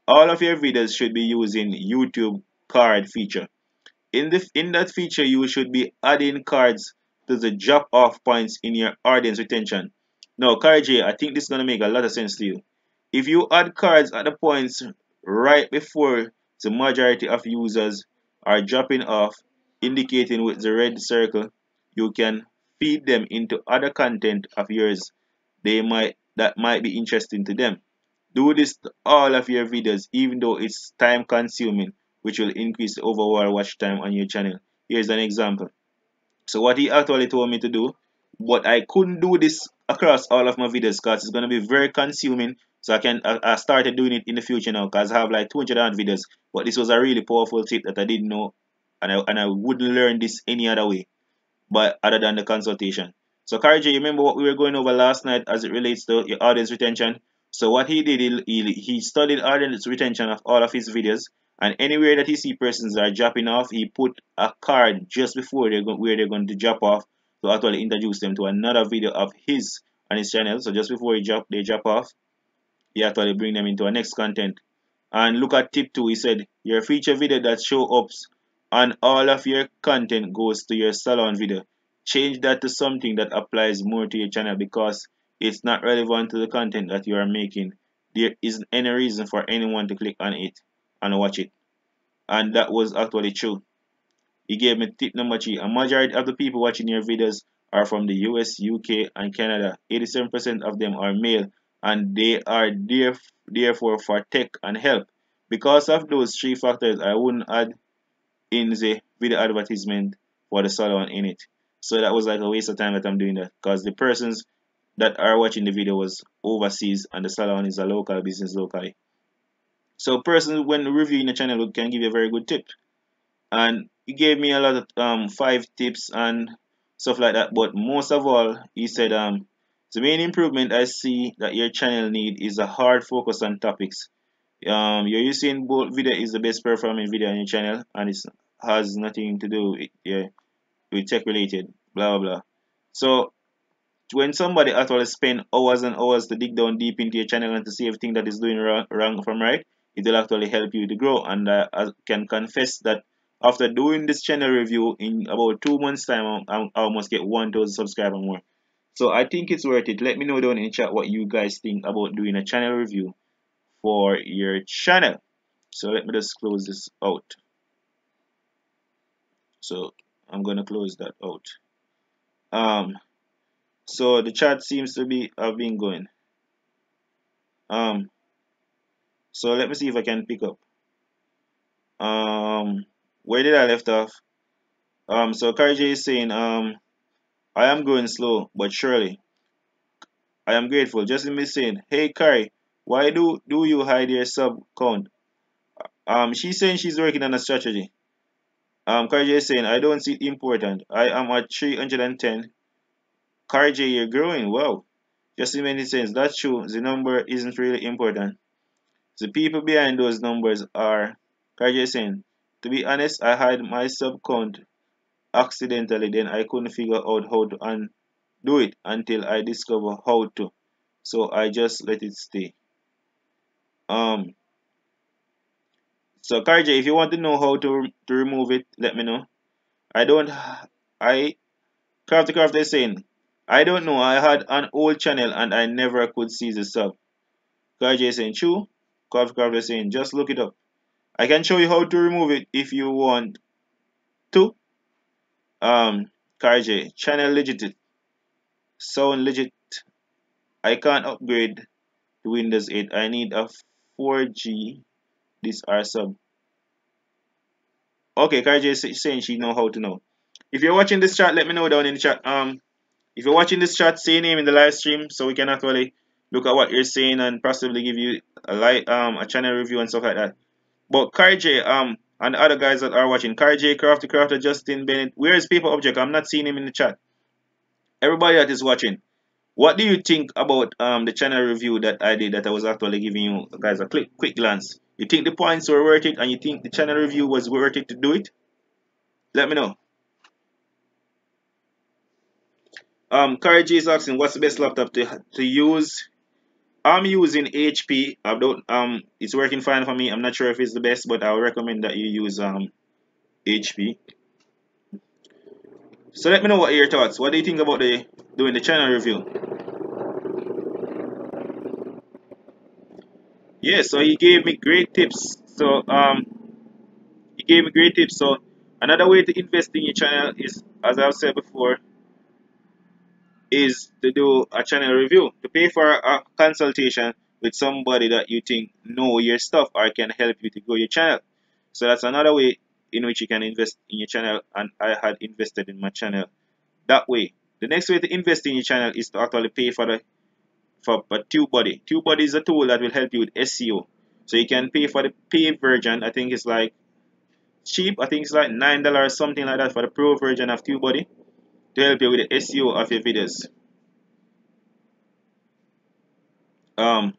all of your videos should be using YouTube card feature. In that feature, you should be adding cards to the drop off points in your audience retention. Now, J, I think this is gonna make a lot of sense to you. If you add cards at the points right before the majority of users are dropping off, indicating with the red circle, you can feed them into other content of yours that might be interesting to them. Do this to all of your videos, even though it's time consuming, which will increase the overall watch time on your channel. Here's an example. So what he actually told me to do, but I couldn't do this across all of my videos because it's gonna be very consuming. So I started doing it in the future now because I have like 200 odd videos. But this was a really powerful tip that I didn't know, and I wouldn't learn this any other way, but other than the consultation. So J, you remember what we were going over last night as it relates to your audience retention? So what he did, he studied audience retention of all of his videos, and anywhere that he see persons are dropping off, he put a card just before where they're going to drop off to actually introduce them to another video of his on his channel. So just before they drop off, he actually bring them into our next content. And look at tip 2. He said your feature video that show ups on all of your content goes to your salon video. Change that to something that applies more to your channel because it's not relevant to the content that you are making. There isn't any reason for anyone to click on it and watch it. And that was actually true. He gave me tip number 3. A majority of the people watching your videos are from the US, UK, and Canada. 87% of them are male, and they are therefore for tech and help. Because of those 3 factors, I wouldn't add in the video advertisement for the salon in it. So that was like a waste of time that I'm doing that because the persons that are watching the video was overseas and the salon is a local business locally. So persons when reviewing the channel can give you a very good tip. And he gave me a lot of 5 tips and stuff like that, but most of all he said the main improvement I see that your channel need is a hard focus on topics. Your Usain Bolt video is the best performing video on your channel and it has nothing to do with tech related blah blah blah. So when somebody actually spend hours and hours to dig down deep into your channel and to see everything that is doing wrong from right, it will actually help you to grow. And I can confess that after doing this channel review in about 2 months time, I almost get 1,000 subscribers more. So I think it's worth it. Let me know down in chat what you guys think about doing a channel review for your channel. So let me just close this out. So I'm gonna close that out. So the chat seems to be have been going. So let me see if I can pick up. Where did I left off? So J is saying, I am going slow, but surely. I am grateful. Justin is saying, hey Kari, why do you hide your sub count? She's saying she's working on a strategy. J is saying, I don't see it important. I am at 310. J, you're growing. Wow. Justin is saying, that's true. The number isn't really important. The people behind those numbers are J saying, to be honest, I hide my sub count accidentally, then I couldn't figure out how to undo it until I discover how to. So I just let it stay. So Karja, if you want to know how to remove it, let me know. I Crafty is saying, I don't know, I had an old channel and I never could see the sub. Karja is saying, true. Crafty is saying, just look it up. I can show you how to remove it if you want to. Karja, channel legit. Sound legit. I can't upgrade to Windows 8. I need a 4G. This R sub. Okay, Karja is saying she know how to know. If you're watching this chat, let me know down in the chat. If you're watching this chat, say your name in the live stream so we can actually look at what you're saying and possibly give you a channel review and stuff like that. But Karja, and the other guys that are watching, Karja, Crafter, Justin, Bennett, where is Paper Object? I'm not seeing him in the chat. Everybody that is watching, what do you think about the channel review that I did that I was actually giving you guys a quick glance? You think the points were worth it and you think the channel review was worth it to do it? Let me know. Kari G is asking what's the best laptop to use. I'm using HP. I don't it's working fine for me. I'm not sure if it's the best, but I would recommend that you use HP. So let me know what are your thoughts. What do you think about the doing the channel review? Yeah, so he gave me great tips. So he gave me great tips. So another way to invest in your channel is, as I've said before, is to do a channel review, to pay for a consultation with somebody that you think know your stuff or can help you to grow your channel. So that's another way in which you can invest in your channel, and I had invested in my channel that way. The next way to invest in your channel is to actually pay for TubeBuddy. TubeBuddy is a tool that will help you with SEO. So you can pay for the paid version. I think it's like cheap. I think it's like $9 something like that for the pro version of TubeBuddy to help you with the SEO of your videos. Um,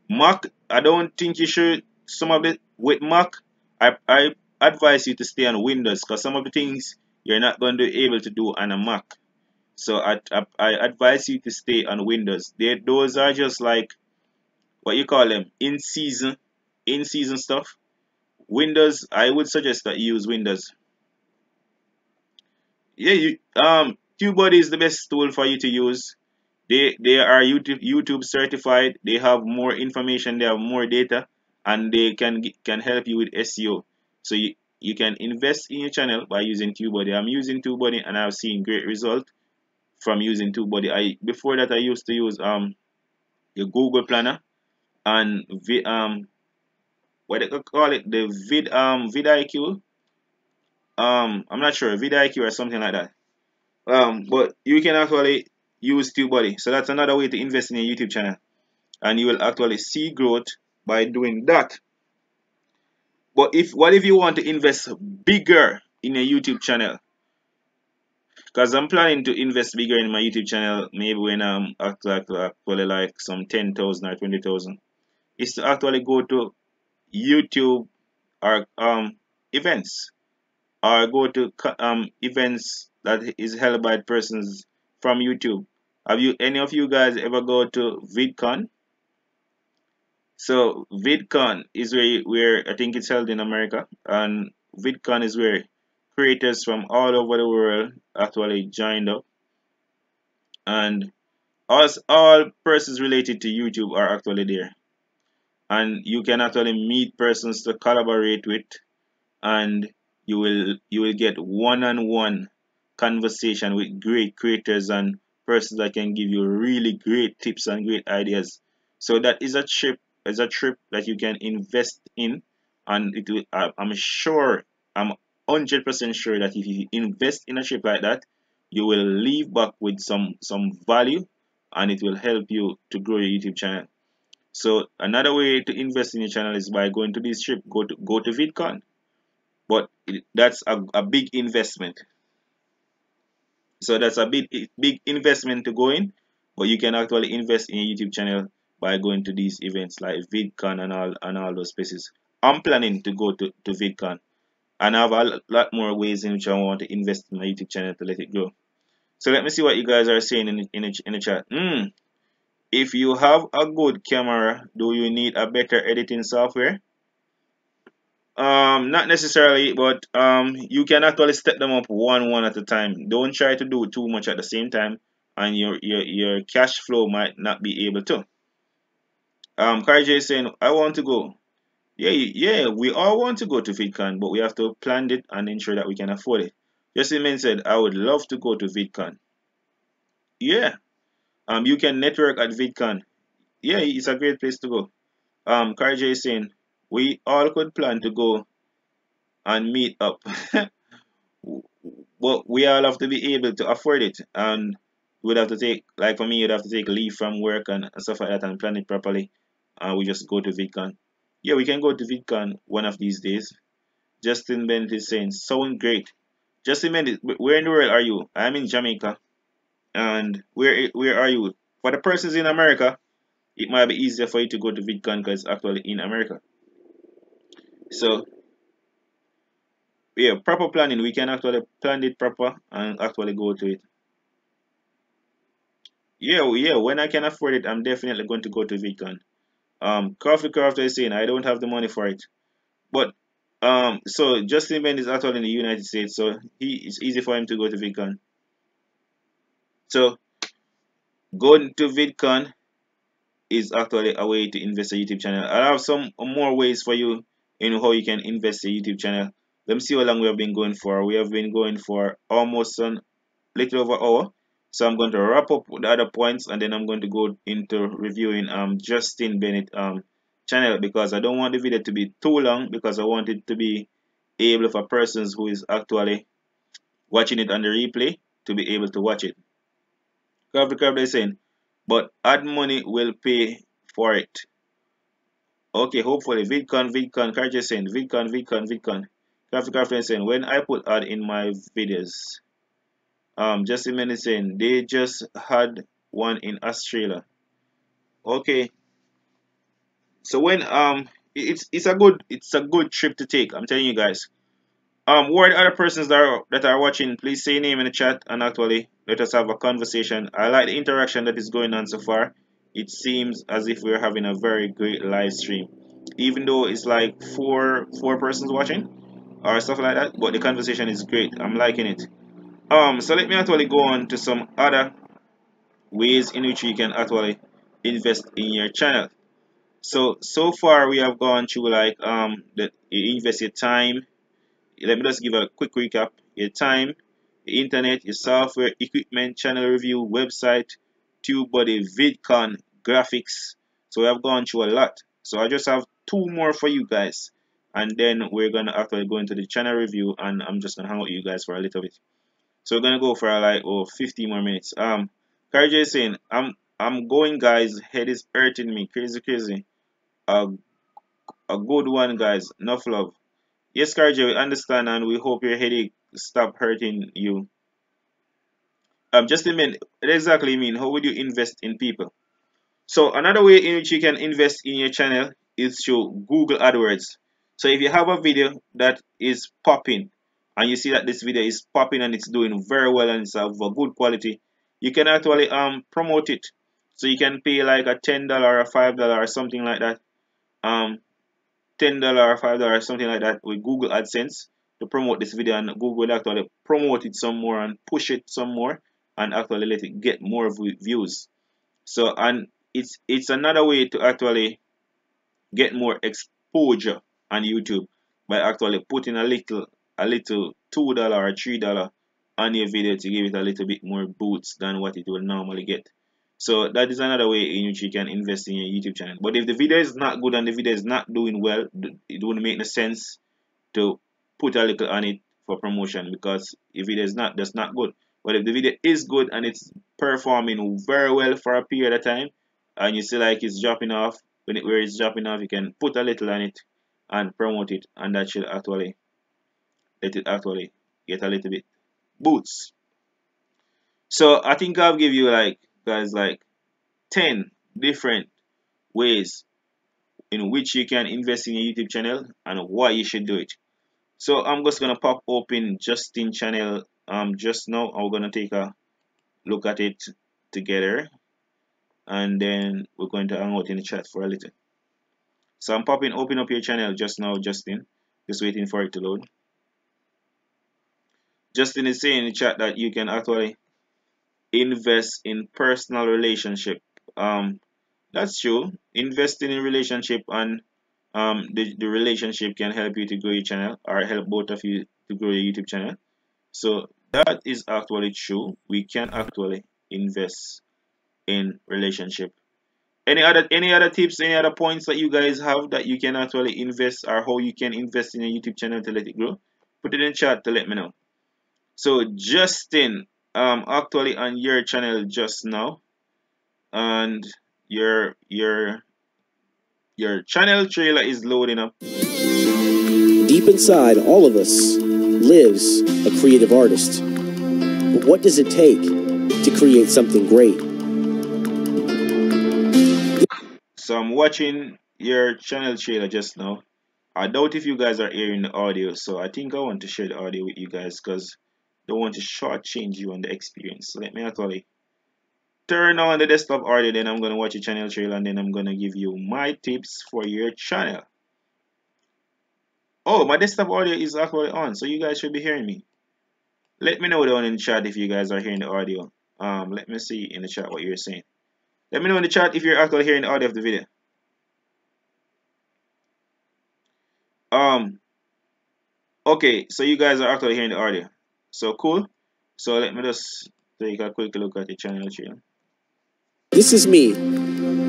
Mac, I don't think you should. Some of it with Mac, I advise you to stay on Windows because some of the things you're not going to be able to do on a Mac. So I advise you to stay on Windows. Those are just like what you call them in season stuff. Windows, I would suggest that you use Windows. Yeah, TubeBuddy is the best tool for you to use. They are YouTube certified. They have more information. They have more data, and they can help you with SEO. So you can invest in your channel by using TubeBuddy. I'm using TubeBuddy, and I've seen great result from using TubeBuddy. Before that I used to use the Google Planner and what they call it, the vidIQ. I'm not sure, vidIQ or something like that. But you can actually use TubeBuddy. So that's another way to invest in your YouTube channel, and you will actually see growth by doing that. But what if you want to invest bigger in your YouTube channel? Because I'm planning to invest bigger in my YouTube channel, maybe when I'm actually like some 10,000 or 20,000. Is to actually go to YouTube or events, or go to events that is held by persons from YouTube. Have you any of you guys ever go to VidCon? So VidCon is where I think it's held in America, and VidCon is where creators from all over the world actually joined up, and all persons related to YouTube are actually there, and you can actually meet persons to collaborate with, and you will get one-on-one conversation with great creators and persons that can give you really great tips and great ideas. So that is a trip that you can invest in, and it will, I'm 100% sure that if you invest in a trip like that, you will leave back with some value, and it will help you to grow your YouTube channel. So another way to invest in your channel is by going to this trip. Go to VidCon, but that's a big investment. So that's a big investment to go in, but you can actually invest in your YouTube channel by going to these events like VidCon and all those places. I'm planning to go to VidCon, and I have a lot more ways in which I want to invest in my YouTube channel to let it grow. So let me see what you guys are saying in the chat. If you have a good camera, do you need a better editing software? Not necessarily, but you can actually step them up one at a time. Don't try to do too much at the same time, and your cash flow might not be able to. Kai J is saying, I want to go. Yeah, yeah, we all want to go to VidCon, but we have to plan it and ensure that we can afford it. Jessamine said, I would love to go to VidCon. Yeah. You can network at VidCon. Yeah, it's a great place to go. Kai J is saying, we all could plan to go and meet up. But we all have to be able to afford it, and we'd have to take, like for me, you'd have to take leave from work and stuff like that and plan it properly, and we just go to VidCon. Yeah, we can go to VidCon one of these days. Justin Bennett is saying, sound great. Justin Bennett, where in the world are you? I'm in Jamaica. And where are you? For the persons in America, it might be easier for you to go to VidCon because it's actually in America. So yeah, proper planning. We can actually plan it proper and actually go to it. yeah, when I can afford it, I'm definitely going to go to VidCon. Coffee Crafter is saying I don't have the money for it. But so Justin Ben is actually in the United States, so it's easy for him to go to VidCon. So going to VidCon is actually a way to invest a YouTube channel. I have some more ways for you in how you can invest a YouTube channel. Let me see how long we have been going for. We have been going for almost a little over an hour. So I'm going to wrap up with the other points, and then I'm going to go into reviewing Justin Bennett channel, because I don't want the video to be too long, because I want it to be able for persons who is actually watching it on the replay to be able to watch it. Curve is saying, but ad money will pay for it. Okay, hopefully VidCon, Courage is saying VidCon. Curve is saying, when I put ad in my videos, just a minute saying they just had one in Australia. Okay, so when it's a good trip to take. I'm telling you guys. Who are the other persons that are watching? Please say your name in the chat and actually let us have a conversation. I like the interaction that is going on so far. It seems as if we're having a very great live stream, even though it's like four persons watching or stuff like that. But the conversation is great. I'm liking it. So let me actually go on to some other ways in which you can actually invest in your channel. So far we have gone through like the you invest your time. Let me just give a quick recap. Your time, the internet, your software, equipment, channel review, website, TubeBuddy, VidCon, graphics. So we have gone through a lot. So I just have two more for you guys, and then we're gonna actually go into the channel review, and I'm just gonna hang out with you guys for a little bit. So we're gonna go for like 50 more minutes. Kari J is saying, I'm going guys, head is hurting me, crazy. A a good one guys, enough love. Yes, Kari J, we understand and we hope your headache stop hurting you. Just a minute, what exactly mean? How would you invest in people? So another way in which you can invest in your channel is through Google AdWords. So if you have a video that is popping and you see that this video is popping and it's doing very well and it's of a good quality, you can actually promote it. So you can pay like a $10 or $5 or something like that. $10 or $5 something like that with Google AdSense to promote this video, and Google will actually promote it some more and push it some more and actually let it get more views. So and it's another way to actually get more exposure on YouTube by actually putting a little $2 or $3 on your video to give it a little bit more boosts than what it will normally get. So that is another way in which you can invest in your YouTube channel. But if the video is not good and the video is not doing well, it wouldn't make no sense to put a little on it for promotion, because if it is not, that's not good. But if the video is good and it's performing very well for a period of time, and you see like it's dropping off, where it's dropping off, you can put a little on it and promote it, and that should actually let it actually get a little bit boosts. So I think I'll give you like guys like 10 different ways in which you can invest in your YouTube channel and why you should do it. So I'm just gonna pop open Justin channel just now. I'm gonna take a look at it together, and then we're going to hang out in the chat for a little. So I'm open up your channel just now, Justin. Just waiting for it to load. Justin is saying in the chat that you can actually invest in personal relationship. That's true. Investing in relationship, and the relationship can help you to grow your channel, or help both of you to grow your YouTube channel. So that is actually true. We can actually invest in relationship. Any other tips, any other points that you guys have that you can actually invest, or how you can invest in a YouTube channel to let it grow? Put it in chat to let me know. So Justin, actually on your channel just now, and your channel trailer is loading up. Deep inside all of us lives a creative artist. But what does it take to create something great? So I'm watching your channel trailer just now. I doubt if you guys are hearing the audio, so I think I want to share the audio with you guys, because I don't want to shortchange you on the experience. So let me actually turn on the desktop audio, then I'm gonna watch your channel trailer, and then I'm gonna give you my tips for your channel. Oh, my desktop audio is actually on, so you guys should be hearing me. Let me know down in the chat if you guys are hearing the audio. Let me see in the chat what you're saying. Let me know in the chat if you're actually hearing the audio of the video. Okay, so you guys are actually hearing the audio. So cool. So let me just take a quick look at the channel trailer. This is me.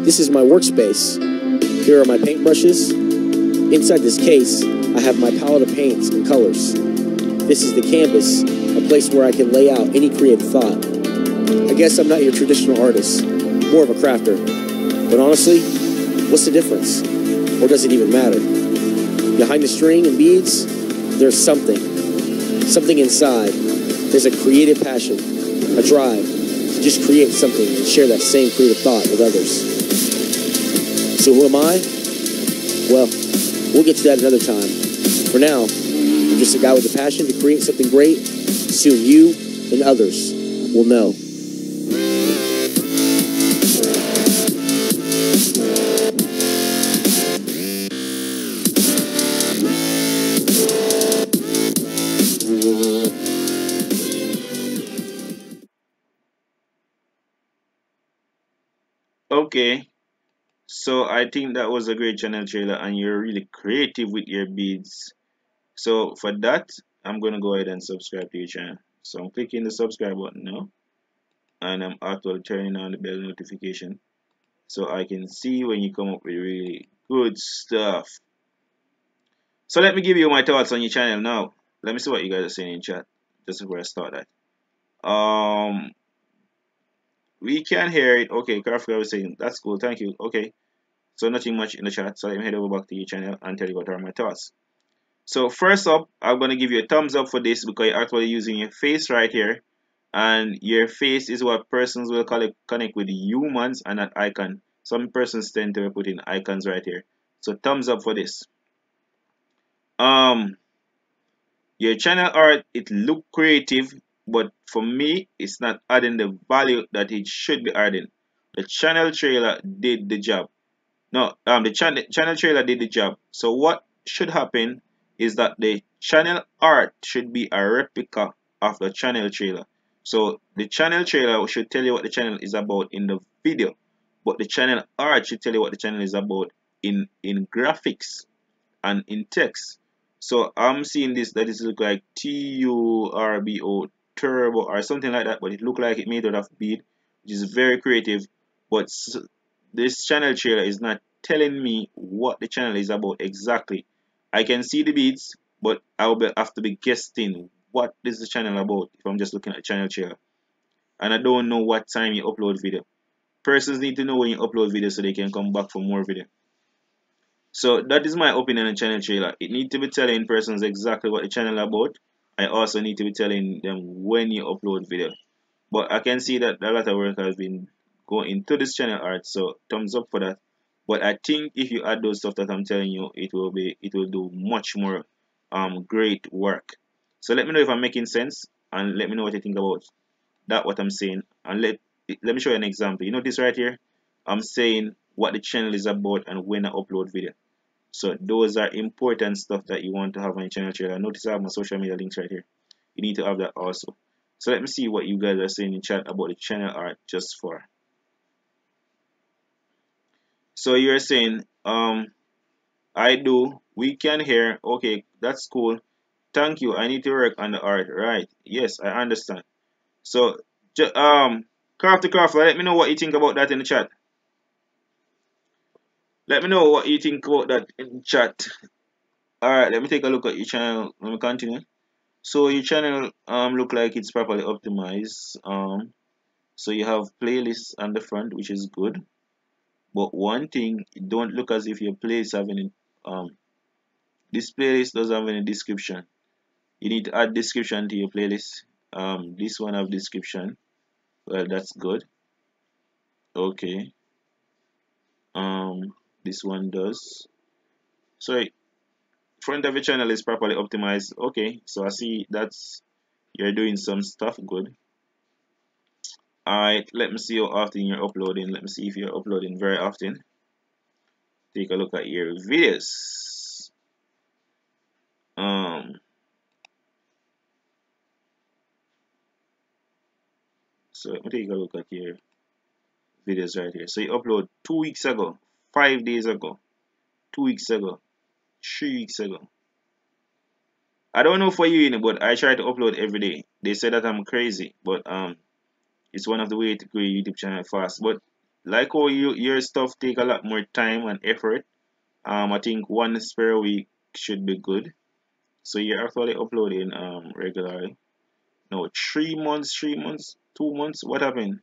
This is my workspace. Here are my paintbrushes. Inside this case, I have my palette of paints and colors. This is the canvas, a place where I can lay out any creative thought. I guess I'm not your traditional artist, more of a crafter. But honestly, what's the difference? Or does it even matter? Behind the string and beads, there's something. Something inside. There's a creative passion, a drive to just create something and share that same creative thought with others. So who am I? Well, we'll get to that another time. For now, I'm just a guy with a passion to create something great. Soon you and others will know. Okay, so I think that was a great channel trailer, and you're really creative with your beads. So for that, I'm gonna go ahead and subscribe to your channel. So I'm clicking the subscribe button now, and I'm actually turning on the bell notification so I can see when you come up with really good stuff. So let me give you my thoughts on your channel now. Let me see what you guys are saying in chat just before I start that. We can hear it. Okay, Carfrey was saying that's cool. Thank you. Okay, so nothing much in the chat. So let me head over back to your channel and tell you what are my thoughts. So first up, I'm gonna give you a thumbs up for this because you're actually using your face right here, and your face is what persons will call it connect with humans and not icon. Some persons tend to put in icons right here. So thumbs up for this. Um, your channel art, it look creative, but for me, it's not adding the value that it should be adding. The channel trailer did the job. No, the channel trailer did the job. So what should happen is that the channel art should be a replica of the channel trailer. So the channel trailer should tell you what the channel is about in the video, but the channel art should tell you what the channel is about in graphics and in text. So I'm seeing this that this look like TURBO turbo or something like that, but it look like it made out of bead, which is very creative. But this channel trailer is not telling me what the channel is about exactly. I can see the beads, but have to be guessing what is the channel about if I'm just looking at the channel trailer. And I don't know what time you upload video. Persons need to know when you upload video so they can come back for more video. So that is my opinion on channel trailer. It needs to be telling persons exactly what the channel about. I also need to be telling them when you upload video. But I can see that a lot of work has been going into this channel art, so thumbs up for that. But I think if you add those stuff that I'm telling you, it will do much more great work. So let me know if I'm making sense, and let me know what you think about that what I'm saying, and let me show you an example. You notice right here, I'm saying what the channel is about and when I upload video. So those are important stuff that you want to have on your channel trailer. Notice I have my social media links right here. You need to have that also. So let me see what you guys are saying in chat about the channel art just for. So you're saying, I do, we can hear, okay, that's cool. Thank you. I need to work on the art. Right. Yes, I understand. So craft to craft, let me know what you think about that in the chat. Let me know what you think about that in the chat. Alright, let me take a look at your channel. Let me continue. So your channel look like it's properly optimized. So you have playlists on the front, which is good. But one thing, it don't look as if your playlist have any this playlist doesn't have any description. You need to add description to your playlist. This one have description. Well, that's good. Okay. This one does. So front of your channel is properly optimized. Okay, so I see that's you're doing some stuff good. Alright, let me see how often you're uploading. Let me see if you're uploading very often. Take a look at your videos. So let me take a look at your videos right here. So you upload 2 weeks ago, 5 days ago, 2 weeks ago, 3 weeks ago. I don't know for you, but I try to upload every day. They say that I'm crazy, but it's one of the way to grow your YouTube channel fast. But like how your stuff take a lot more time and effort. I think once per week should be good. So you're actually uploading regularly. No, 3 months, 3 months, 2 months. What happened?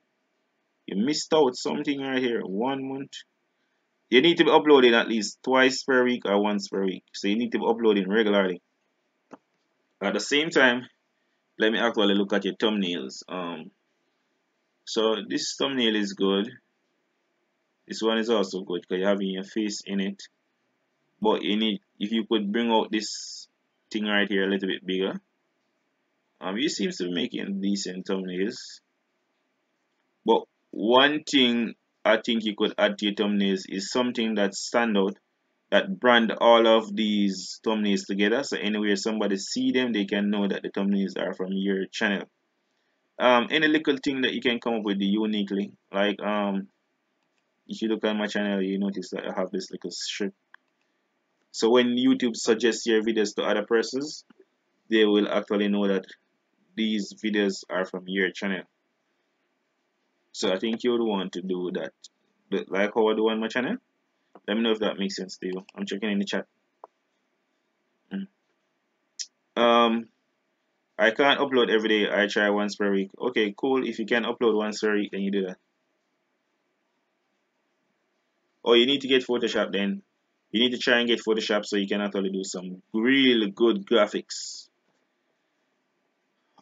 You missed out something right here. 1 month. You need to be uploading at least twice per week or once per week. So you need to be uploading regularly. At the same time, let me actually look at your thumbnails. So this thumbnail is good. This one is also good because you're having your face in it. But you need, if you could bring out this thing right here a little bit bigger. You seems to be making decent thumbnails. But one thing I think you could add to your thumbnails is something that stand out, that brand all of these thumbnails together. So anywhere somebody see them, they can know that the thumbnails are from your channel. Any little thing that you can come up with uniquely, like if you look at my channel, you notice that I have this little strip. So when YouTube suggests your videos to other persons, they will actually know that these videos are from your channel. So I think you would want to do that. Like how I do on my channel. Let me know if that makes sense to you. I'm checking in the chat. Um, I can't upload every day. I try once per week. Okay, cool. If you can upload once per week, then you do that. Oh, you need to get Photoshop then. You need to try and get Photoshop so you can actually do some really good graphics.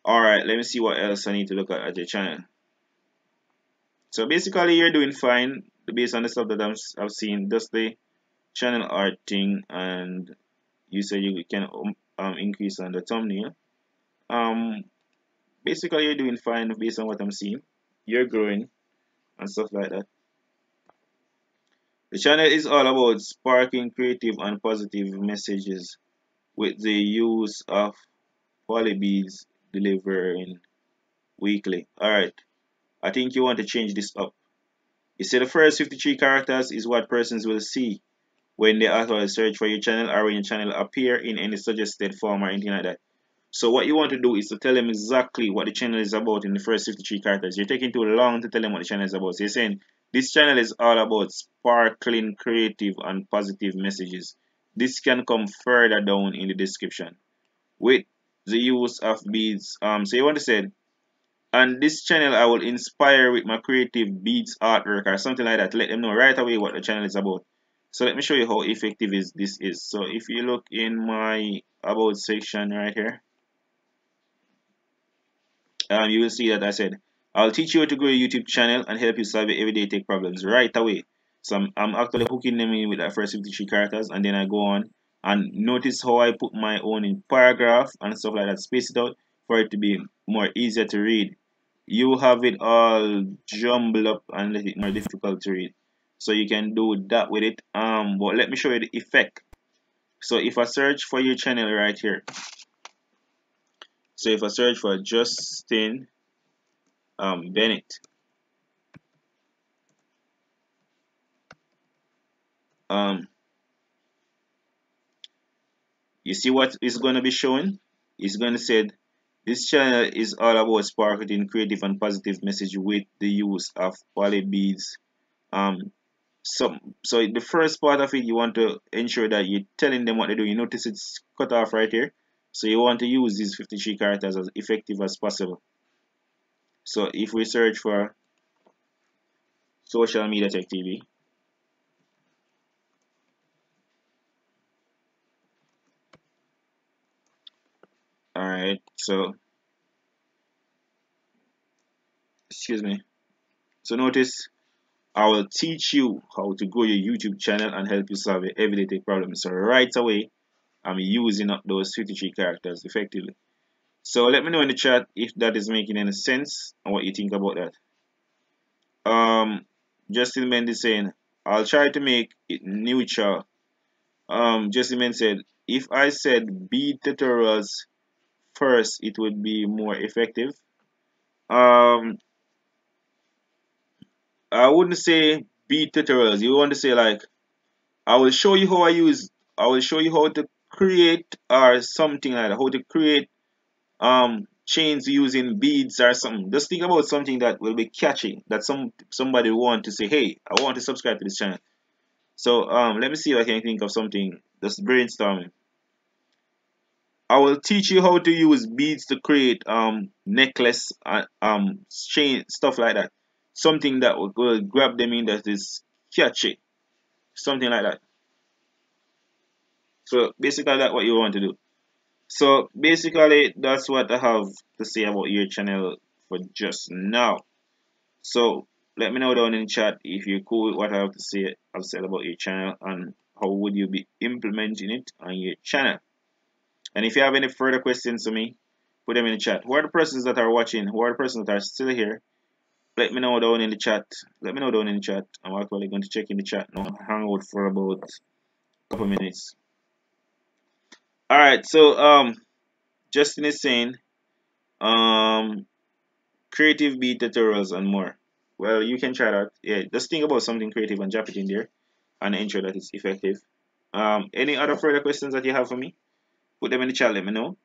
Alright, let me see what else I need to look at your channel. So basically you're doing fine based on the stuff that I've seen. Just the channel art thing, and you say you can increase on the thumbnail. Basically you're doing fine based on what I'm seeing. You're growing and stuff like that. The channel is all about sparking creative and positive messages with the use of polybeads delivering weekly. Alright, I think you want to change this up. You see, the first 53 characters is what persons will see when they actually search for your channel or when your channel appear in any suggested form or anything like that. So what you want to do is to tell them exactly what the channel is about in the first 53 characters. You're taking too long to tell them what the channel is about. So you're saying this channel is all about sparkling creative and positive messages. This can come further down in the description with the use of beads. So you want to say, on this channel I will inspire with my creative beads artwork or something like that. Let them know right away what the channel is about. So let me show you how effective this is. So if you look in my about section right here, you will see that I said I'll teach you how to grow your YouTube channel and help you solve your everyday tech problems right away. So I'm actually hooking them in with that first 53 characters, and then I go on and notice how I put my own in paragraph and stuff like that, space it out for it to be more easier to read. You have it all jumbled up and let it more difficult to read. So you can do that with it. But let me show you the effect. So if I search for your channel right here, so if I search for Justin Bennett, um you see what is going to be showing? It's going to say this channel is all about sparkling creative and positive message with the use of poly beads. So the first part of it, you want to ensure that you're telling them what they do. You notice it's cut off right here. So you want to use these 53 characters as effective as possible. So if we search for social media tech TV, alright, so excuse me. So notice I will teach you how to grow your YouTube channel and help you solve your everyday tech problems. So right away, I'm using up those 53 characters effectively. So let me know in the chat if that is making any sense and what you think about that. Um, Justin Mendy saying, I'll try to make it neutral. Justin Mendy said, if I said B tutorials first, it would be more effective. Um, I wouldn't say B tutorials. You want to say like, I will show you how I use. I will show you how to create or something like that. How to create chains using beads or something. Just think about something that will be catchy, that somebody want to say, hey, I want to subscribe to this channel. So let me see if I can think of something. Just brainstorming. I will teach you how to use beads to create necklace chain, stuff like that. Something that will grab them in, that is catchy. Something like that. So basically that's what you want to do. So basically that's what I have to say about your channel for just now. So let me know down in the chat if you're cool with what I have to say I've said about your channel, and how would you be implementing it on your channel. And if you have any further questions to me, put them in the chat. Who are the persons that are watching? Who are the persons that are still here? Let me know down in the chat. Let me know down in the chat. I'm actually going to check in the chat now. Hang out for about a couple minutes. Alright, so Justin is saying um creative beat tutorials and more. Well, you can try that. Yeah, just think about something creative and drop it in there and ensure that it's effective. Any other further questions that you have for me? Put them in the chat, let me know.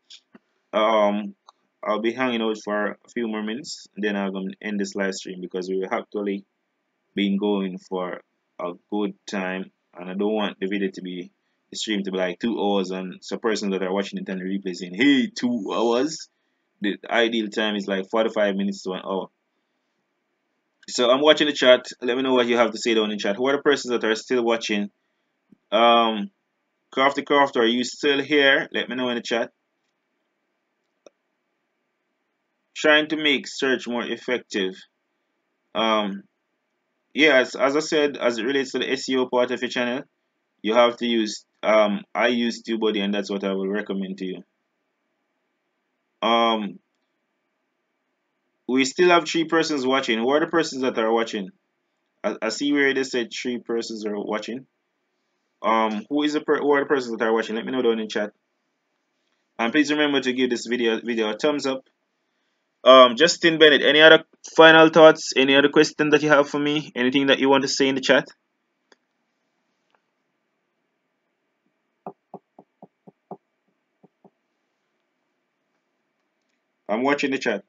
Um, I'll be hanging out for a few more minutes, and then I'm gonna end this live stream because we've actually been going for a good time, and I don't want the video to be the stream to be like 2 hours, and so persons that are watching it and replay saying, "Hey, 2 hours." The ideal time is like 45 minutes to an hour. So I'm watching the chat. Let me know what you have to say down in the chat. Who are the persons that are still watching? Um, Crafty Craft, are you still here? Let me know in the chat. Trying to make search more effective. Um, yeah, as I said, as it relates to the SEO part of your channel, you have to use I use TubeBuddy, and that's what I will recommend to you. Um, we still have 3 persons watching. Who are the persons that are watching? I see where they said 3 persons are watching. Who are the persons that are watching? Let me know down in the chat. And please remember to give this video a thumbs up. Justin Bennett, any other final thoughts? Any other question that you have for me? Anything that you want to say in the chat? I'm watching the chat.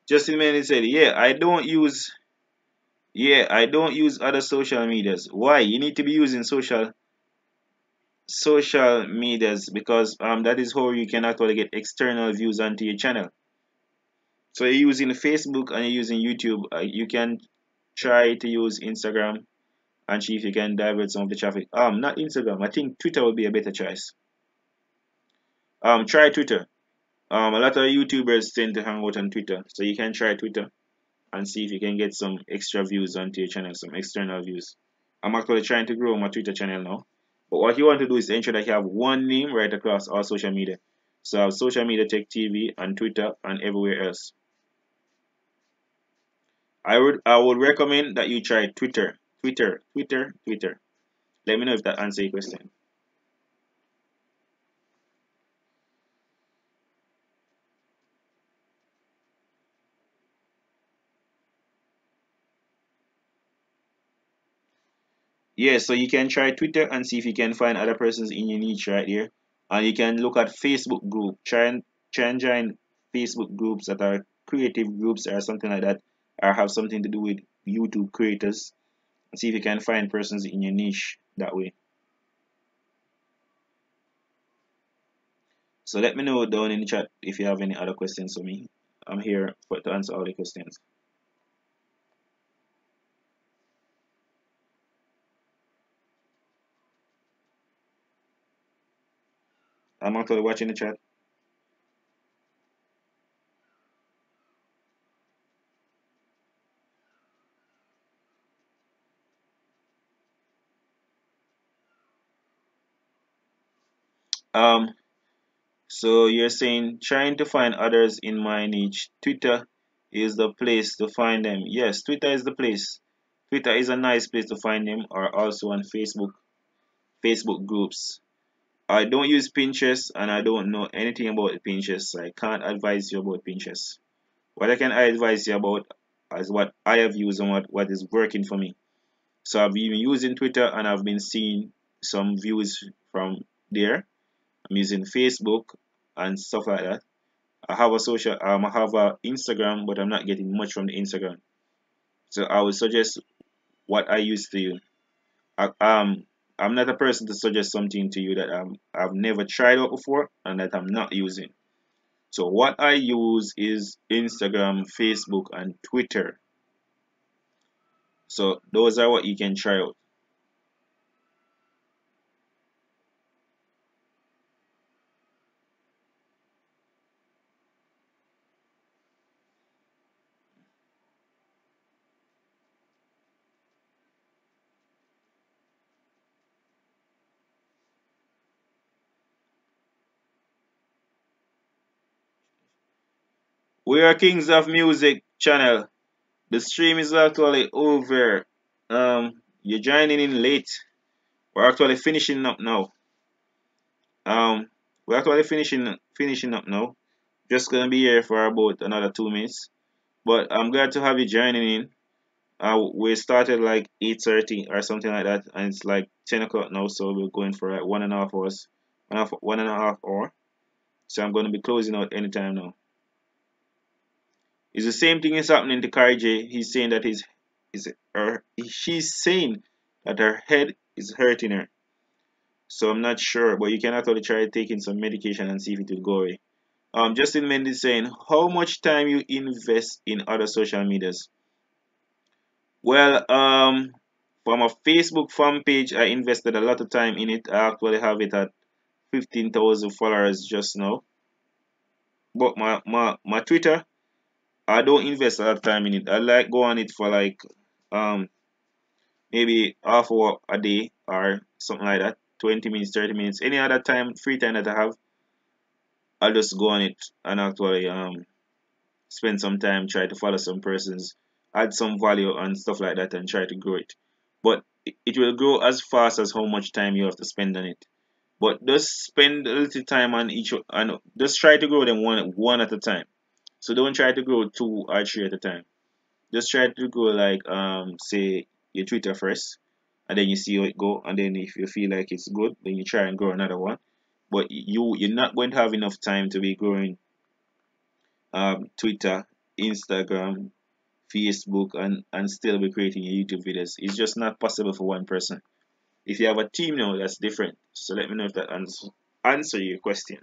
Justin Bennett said, I don't use other social medias. Why? You need to be using social medias because that is how you can actually get external views onto your channel. So you're using Facebook and you're using YouTube. You can try to use Instagram and see if you can divert some of the traffic. Not Instagram. I think Twitter would be a better choice. Try Twitter. A lot of YouTubers tend to hang out on Twitter, so you can try Twitter and see if you can get some extra views onto your channel, some external views. I'm actually trying to grow my Twitter channel now. But what you want to do is ensure that you have one name right across all social media. So I have Social Media Tech TV and Twitter and everywhere else. I would recommend that you try Twitter. Twitter. Let me know if that answers your question. Yeah, so you can try Twitter and see if you can find other persons in your niche right here. And you can look at Facebook group. Try and join Facebook groups that are creative groups or something like that, or have something to do with YouTube creators. And see if you can find persons in your niche that way. So let me know down in the chat if you have any other questions for me. I'm here to answer all the questions. I'm actually watching the chat. Um, so you're saying trying to find others in my niche. Twitter is the place to find them. Yes, Twitter is the place. Twitter is a nice place to find them, or also on Facebook, Facebook groups. I don't use Pinterest and I don't know anything about Pinterest, so I can't advise you about Pinterest. What I can advise you about is what I have used and what is working for me. So I've been using Twitter and I've been seeing some views from there. I'm using Facebook and stuff like that. I have a Instagram, but I'm not getting much from the Instagram. So I would suggest what I used to use. I, I'm not a person to suggest something to you that I've never tried out before and that I'm not using. So what I use is Instagram, Facebook, and Twitter. So those are what you can try out. We are Kings of Music channel. The stream is actually over. You're joining in late. We're actually finishing up now. Um, we're actually finishing up now. Just gonna be here for about another 2 minutes. But I'm glad to have you joining in. We started like 8:30 or something like that, and it's like 10 o'clock now, so we're going for like 1.5 hours, 1.5 hour. So I'm gonna be closing out anytime now. It's the same thing is happening to Kari J. He's saying that she's saying that her head is hurting her. So I'm not sure, but you can actually try taking some medication and see if it will go away. Justin Mendes saying, how much time you invest in other social medias? Well, from a Facebook fan page, I invested a lot of time in it. I actually have it at 15,000 followers just now. But my Twitter, I don't invest a lot of time in it. I like go on it for like um maybe half hour a day or something like that. 20 minutes, 30 minutes. Any other time, free time that I have, I'll just go on it and actually spend some time, try to follow some persons, add some value and stuff like that and try to grow it. But it will grow as fast as how much time you have to spend on it. But just spend a little time on each and just try to grow them one at a time. So don't try to grow two or three at a time. Just try to grow like say your Twitter first and then you see how it go and then if you feel like it's good then you try and grow another one. But you're not going to have enough time to be growing Twitter, Instagram, Facebook, and still be creating your YouTube videos. It's just not possible for one person. If you have a team now, that's different. So let me know if that answer your question.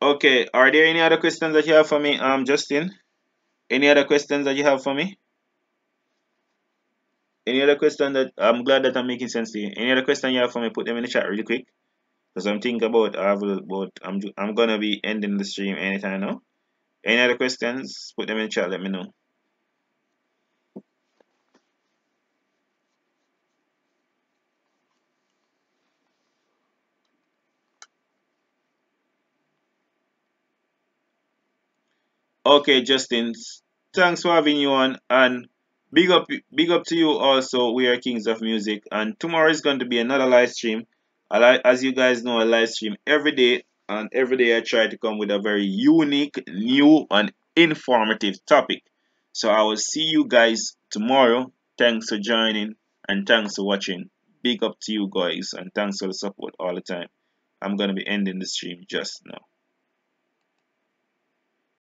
Okay, are there any other questions that you have for me, Justin? Any other questions that you have for me? Any other question that I'm glad that I'm making sense to you? Any other question you have for me? Put them in the chat really quick, because I'm thinking about I'm gonna be ending the stream anytime now. Any other questions? Put them in the chat. Let me know. Okay, Justin, thanks for having you on, and big up to you also. We are Kings of Music, and tomorrow is going to be another live stream. As you guys know, I live stream every day, and every day I try to come with a very unique, new, and informative topic. So I will see you guys tomorrow. Thanks for joining, and thanks for watching. Big up to you guys, and thanks for the support all the time. I'm gonna be ending the stream just now.